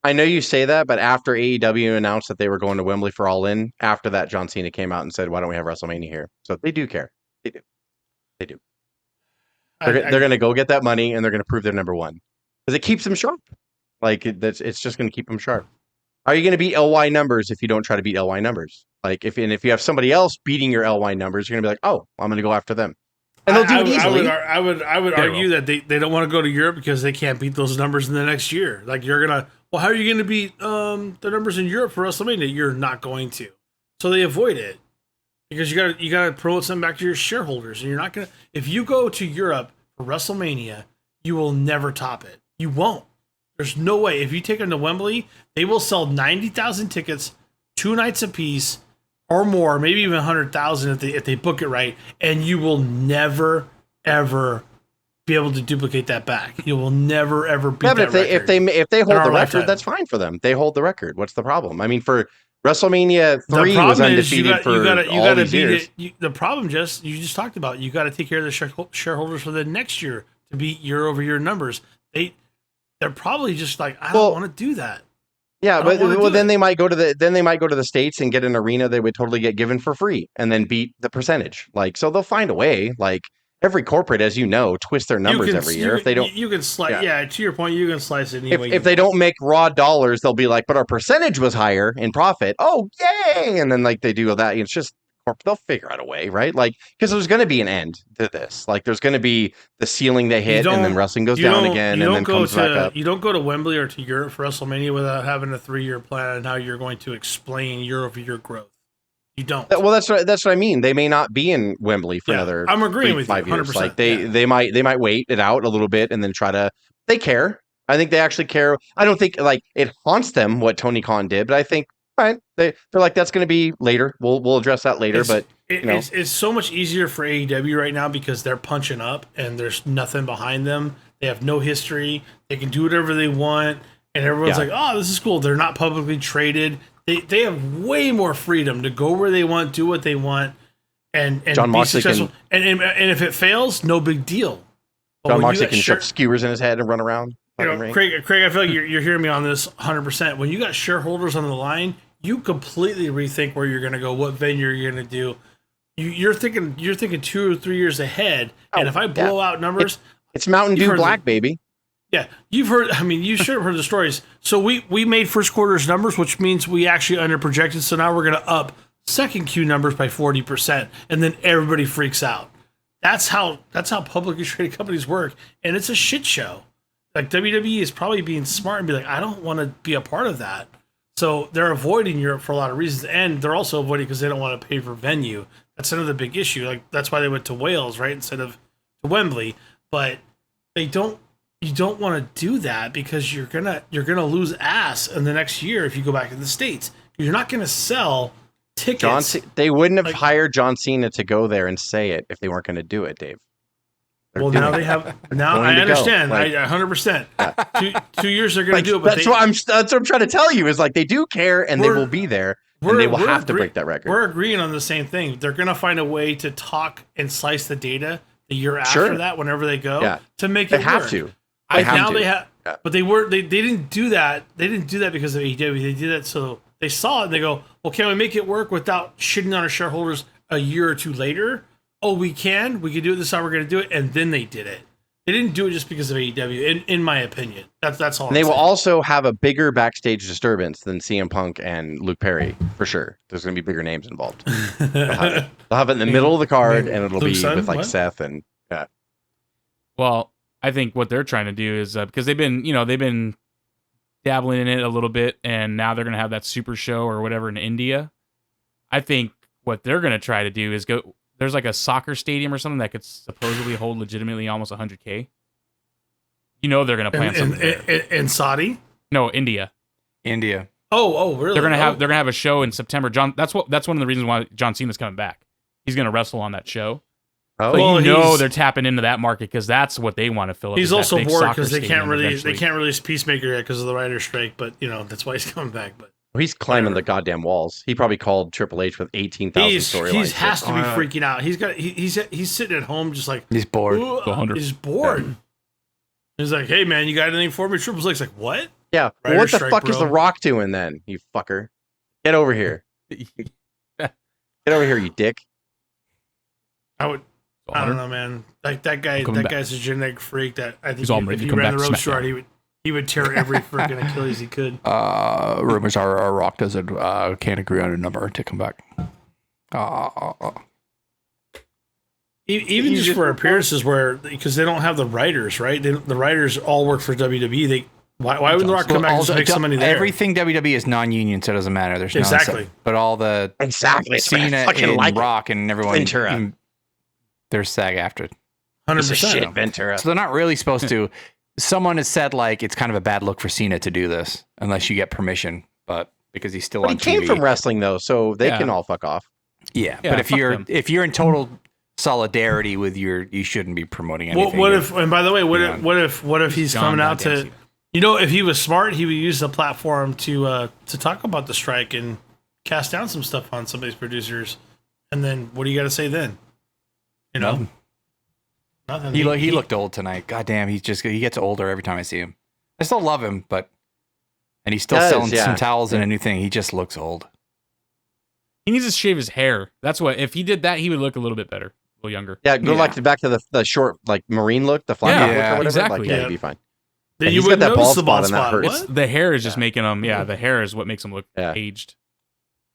I know you say that, but after AEW announced that they were going to Wembley for All In, after that, John Cena came out and said, why don't we have WrestleMania here? So they do care. They do. They're going to go get that money, and they're going to prove they're number one. Because it keeps them sharp. Like, it's just going to keep them sharp. Are you going to beat LY numbers if you don't try to beat LY numbers? Like, if you have somebody else beating your LY numbers, you're going to be like, oh, I'm going to go after them. And they'll do it easily. I would argue that they don't want to go to Europe because they can't beat those numbers in the next year. Like, you're going to, well, how are you going to beat the numbers in Europe for WrestleMania? You're not going to. So they avoid it because you got to promote something back to your shareholders. And you're not going to, if you go to Europe for WrestleMania, you will never top it. You won't. There's no way. If you take them to Wembley, they will sell 90,000 tickets, 2 nights apiece, or more, maybe even 100,000 if they book it right, and you will never ever be able to duplicate that back. You will never ever beat that record. If they hold the record, that's fine for them. They hold the record. What's the problem? I mean, for WrestleMania 3 was undefeated for all these years. The problem, Jess, you just talked about. You got to take care of the shareholders for the next year to beat year-over-year numbers. They're probably just like, I don't want to do that. Yeah, but then they might go to the States and get an arena they would totally get given for free and then beat the percentage. Like, so they'll find a way. Like, every corporate, as you know, twists their numbers every year. If they don't, you can slice. Yeah, to your point, you can slice it anyway. If they don't make raw dollars, they'll be like, but our percentage was higher in profit. Oh, yay! And then like they do that. It's just they'll figure out a way, right? Like, because there's going to be an end to this. Like, there's going to be the ceiling they hit, and then wrestling goes down again, and then comes back up. You don't go to Wembley or to Europe for WrestleMania without having a 3-year plan and how you're going to explain year-over-year growth. You don't. Well, that's what I mean. They may not be in Wembley for another. I'm agreeing with 5 you, 100%. years. Like they might wait it out a little bit and then try to. They care. I think they actually care. I don't think like it haunts them what Tony Khan did, but I think fine. They're like, that's going to be later. We'll address that later. It's so much easier for AEW right now because they're punching up and there's nothing behind them. They have no history. They can do whatever they want, and everyone's like, "Oh, this is cool." They're not publicly traded. They have way more freedom to go where they want, do what they want, and John be Moxley successful. And if it fails, no big deal. But John Moxley can shove skewers in his head and run around. Craig, I feel like you're hearing me on this 100%. When you got shareholders on the line, you completely rethink where you're going to go, what venue you're going to do. You're thinking 2 or 3 years ahead. And if I blow out numbers, it's Mountain Dew Black, baby. Yeah, you've heard. I mean, you should have heard the stories. So we made first quarter's numbers, which means we actually underprojected. So now we're going to up second Q numbers by 40%, and then everybody freaks out. That's how publicly traded companies work, and it's a shit show. Like WWE is probably being smart and be like, I don't want to be a part of that. So they're avoiding Europe for a lot of reasons, and they're also avoiding because they don't want to pay for venue. That's another big issue. Like that's why they went to Wales, right, instead of to Wembley. But they don't. You don't want to do that because you're gonna lose ass in the next year if you go back to the States. You're not gonna sell tickets. They wouldn't have hired John Cena to go there and say it if they weren't going to do it, Dave. Now they have. Now I understand. Like, 100%. 2 years they're going to do it. But that's what I'm trying to tell you is like they do care and they will be there and they will have to break that record. We're agreeing on the same thing. They're going to find a way to talk and slice the data the year after that, whenever they go, to make it work. They have to. But they didn't do that. They didn't do that because of AEW. They did that so they saw it and they go, well, can we make it work without shitting on our shareholders a year or two later? Oh, we can. We can do it. This is how we're going to do it. And then they did it. They didn't do it just because of AEW, in my opinion. That's all. And they will also have a bigger backstage disturbance than CM Punk and Luke Perry, for sure. There's going to be bigger names involved. They'll have it in the middle of the card, and it'll be with like Seth and. Well, I think what they're trying to do is because they've been dabbling in it a little bit, and now they're going to have that super show or whatever in India. I think what they're going to try to do is there's like a soccer stadium or something that could supposedly hold legitimately almost 100K. You know they're gonna plant something in Saudi. No, India. Oh, really? They're gonna have a show in September. That's one of the reasons why John Cena's coming back. He's gonna wrestle on that show. Oh, So they're tapping into that market because that's what they want to fill up. He's also bored because they can't release Peacemaker yet because of the writer's strike. But that's why he's coming back. But he's climbing the goddamn walls. He probably called Triple H with 18,000 storylines. He has to be freaking out. He's sitting at home just like he's bored. He's bored. Yeah. He's like, hey man, you got anything for me? Triple H's like, what? Yeah. Well, what the fuck is The Rock doing then? You fucker. Get over here. Get over here, you dick. I don't know, man. Like that guy's a genetic freak that I think if he ran the road short, he would tear every freaking Achilles he could. Rumors are Rock can't agree on a number to come back. Even just for appearances, because they don't have the writers, right? The writers all work for WWE. Why would The Rock come back and make some money there? Everything WWE is non-union, so it doesn't matter. There's exactly, but all the Cena and Rock and everyone, Ventura. They're SAG-AFTRA. 100%. Ventura. So they're not really supposed to. Someone has said like it's kind of a bad look for Cena to do this unless you get permission, but because he's still on TV. He came from wrestling though, so they can all fuck off. Yeah, but if you're in total solidarity with you shouldn't be promoting anything. What if? And by the way, what if he's coming out to? If he was smart, he would use the platform to talk about the strike and cast down some stuff on some of these producers. And then what do you got to say then? Nothing. He looked old tonight. God damn, he gets older every time I see him. I still love him, and he's still selling some towels and a new thing. He just looks old. He needs to shave his hair. That's what. If he did that, he would look a little bit better, a little younger. Yeah, go back to the short like marine look, the flat look or whatever. Exactly. Like, he'd be fine. Then you would notice the bald spot. It's the hair is just making him. Yeah, the hair is what makes him look aged.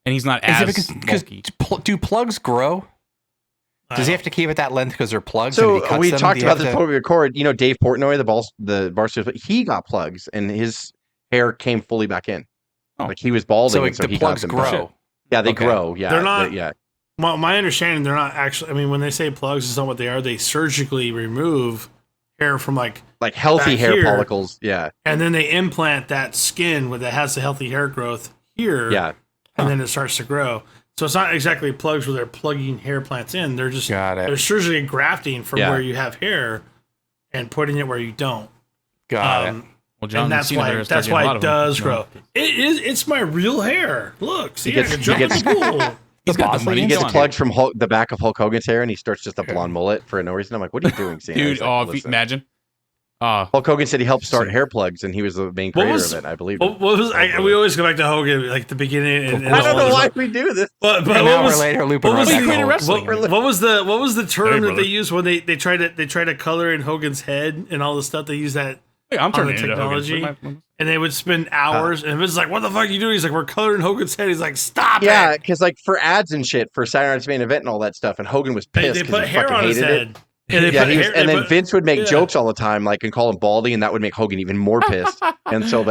And he's not as bulky. Do plugs grow? Does he have to keep it that length because they're plugs? So we talked about this before we record. Dave Portnoy, the Barstool, he got plugs and his hair came fully back in. Like he was balding, so the plugs grow. Yeah, they grow. Yeah, they're not. Well, my understanding, they're not actually. I mean, when they say plugs, it's not what they are. They surgically remove hair from like healthy hair follicles. Yeah, and then they implant that skin that has the healthy hair growth here. Yeah, and then it starts to grow. So it's not exactly plugs where they're plugging hair plants in. They're just they're surgically grafting from where you have hair and putting it where you don't. Got it. Well, John, and that's why it does grow. It's my real hair. Look, see, I can jump in the pool. He gets plugged from the back of Hulk Hogan's hair, and he starts just a blonde mullet for no reason. I'm like, what are you doing, Sam? Dude? Imagine. Hulk Hogan said he helped start hair plugs, and he was the main creator of it, I believe. We always go back to Hogan, like the beginning. I don't know why we do this. But an hour later, looping around what was the term that they used when they try to color in Hogan's head and all the stuff? They use that I'm turning technology, and they would spend hours. And it was like, "What the fuck are you doing?" He's like, "We're coloring Hogan's head." He's like, "Stop it!" Yeah, because like for ads and shit for Saturday Night's Main Event and all that stuff, and Hogan was pissed because he fucking hated it. And then Vince would make jokes all the time, like, and call him baldy, and that would make Hogan even more pissed. And so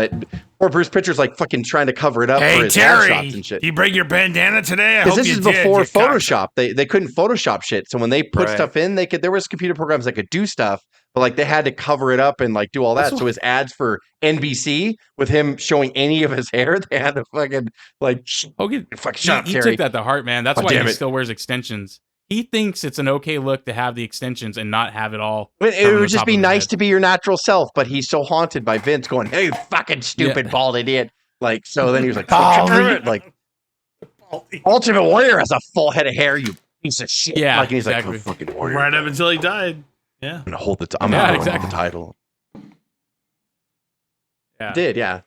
or Bruce Pritchard's like fucking trying to cover it up for his ad shots and shit. You bring your bandana today? Because this is before Photoshop. They couldn't Photoshop shit. So when they put stuff in, there was computer programs that could do stuff, but like they had to cover it up and like do all that. So his ads for NBC with him showing any of his hair, they had to fucking like Hogan. He took that to heart, man. That's why he still wears extensions. He thinks it's an okay look to have the extensions and not have it all. It would just be nice to be your natural self, but he's so haunted by Vince going, "Hey, fucking stupid bald idiot!" Like, so then he was like, like Ultimate Warrior has a full head of hair, you piece of shit. Yeah, like, and he's like, "Fucking Warrior," right up until he died. Yeah, I'm gonna hold the. I'm gonna hold the title. Yeah, did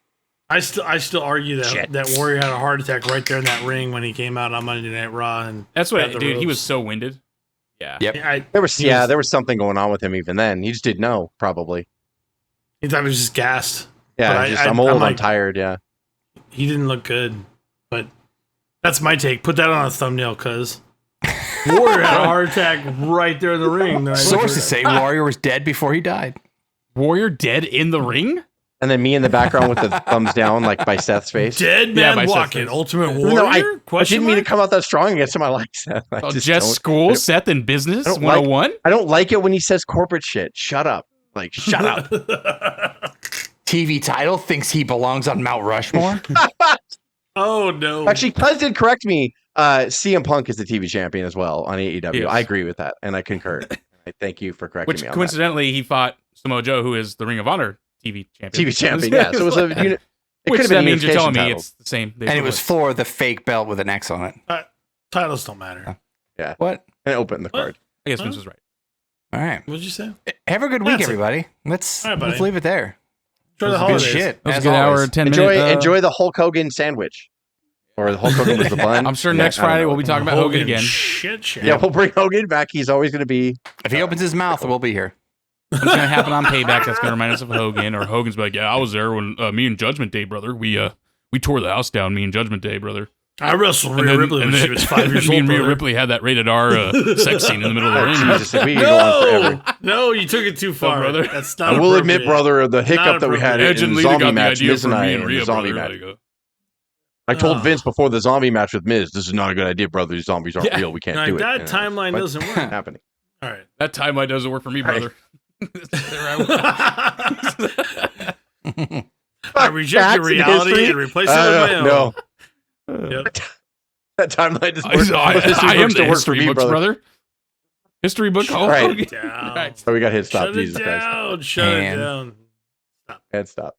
I still argue that Warrior had a heart attack right there in that ring when he came out on Monday Night Raw, and that's what, dude. He was so winded. Yeah. Yep. There was something going on with him even then. He just didn't know, probably. He thought he was just gassed. Yeah, I'm old. I'm tired. Yeah. He didn't look good, but that's my take. Put that on a thumbnail, cuz Warrior had a heart attack right there in the ring. Sources say Warrior was dead before he died. Warrior dead in the ring? And then me in the background with the thumbs down, like by Seth's face. Dead Yeah, man by Seth's walking, face. Ultimate Warrior? No, I Question didn't mean to mark? come out that strong against him. I like Seth. I just Jess don't- School, Seth in Business I don't like- 101. I don't like it when he says corporate shit. Shut up. Like, shut up. TV title thinks he belongs on Mount Rushmore. Oh, no. Actually, Cuz did correct me. CM Punk is the TV champion as well on AEW. Yes. I agree with that, and I concur. I thank you for correcting Which me on coincidentally, he fought Samoa Joe, who is the Ring of Honor TV that. champion. TV champion, yeah. So it was a unit. It Which could have been that a means you're telling me title. it's the same. And it was for the fake belt with an X on it. Titles don't matter. What? And open the card. I guess Vince was right. All right. What'd you say? Have a good week, That's it. everybody. Let's All right, buddy. let's leave it there. Enjoy the Good holidays. shit. That was a as good hour always. and 10 Enjoy minutes. enjoy the Hulk Hogan sandwich, or the Hulk Hogan was the bun. I'm sure Yeah, next I don't Friday know. we'll be talking about Hogan again. Shit. Yeah, we'll bring Hogan back. He's always going to be. If he opens his mouth, we'll be here. What's going to happen on Payback that's going to remind us of Hogan, or Hogan's like, yeah, I was there when me and Judgment Day, brother, we tore the house down, me and Judgment Day, brother. I wrestled Rhea Ripley when she was 5 years me old. and Rhea brother. Ripley had that rated R sex scene in the middle of the ring. Jesus, we could go on forever. No, you took it too far. brother. That's not I will admit, appropriate. brother, the hiccup that we had Edge in and the Lita zombie got the match, idea Miz for and I, me and in Rhea, the zombie brother. match. I told Oh. Vince before the zombie match with Miz, this is not a good idea, brother. These zombies aren't Yeah. real. We can't Like, do it. that And timeline what- doesn't work. what's happening? All right. That timeline doesn't work for me, brother. I reject Facts your in reality history? and replace it with my own. No, Yep. that timeline doesn't work. I History am books the don't work for history me, books, brother. History book. All right. Hogan. Down. Right. So we got hit. Stop. Shut Jesus it Christ. down. Shut it And- down. And stop.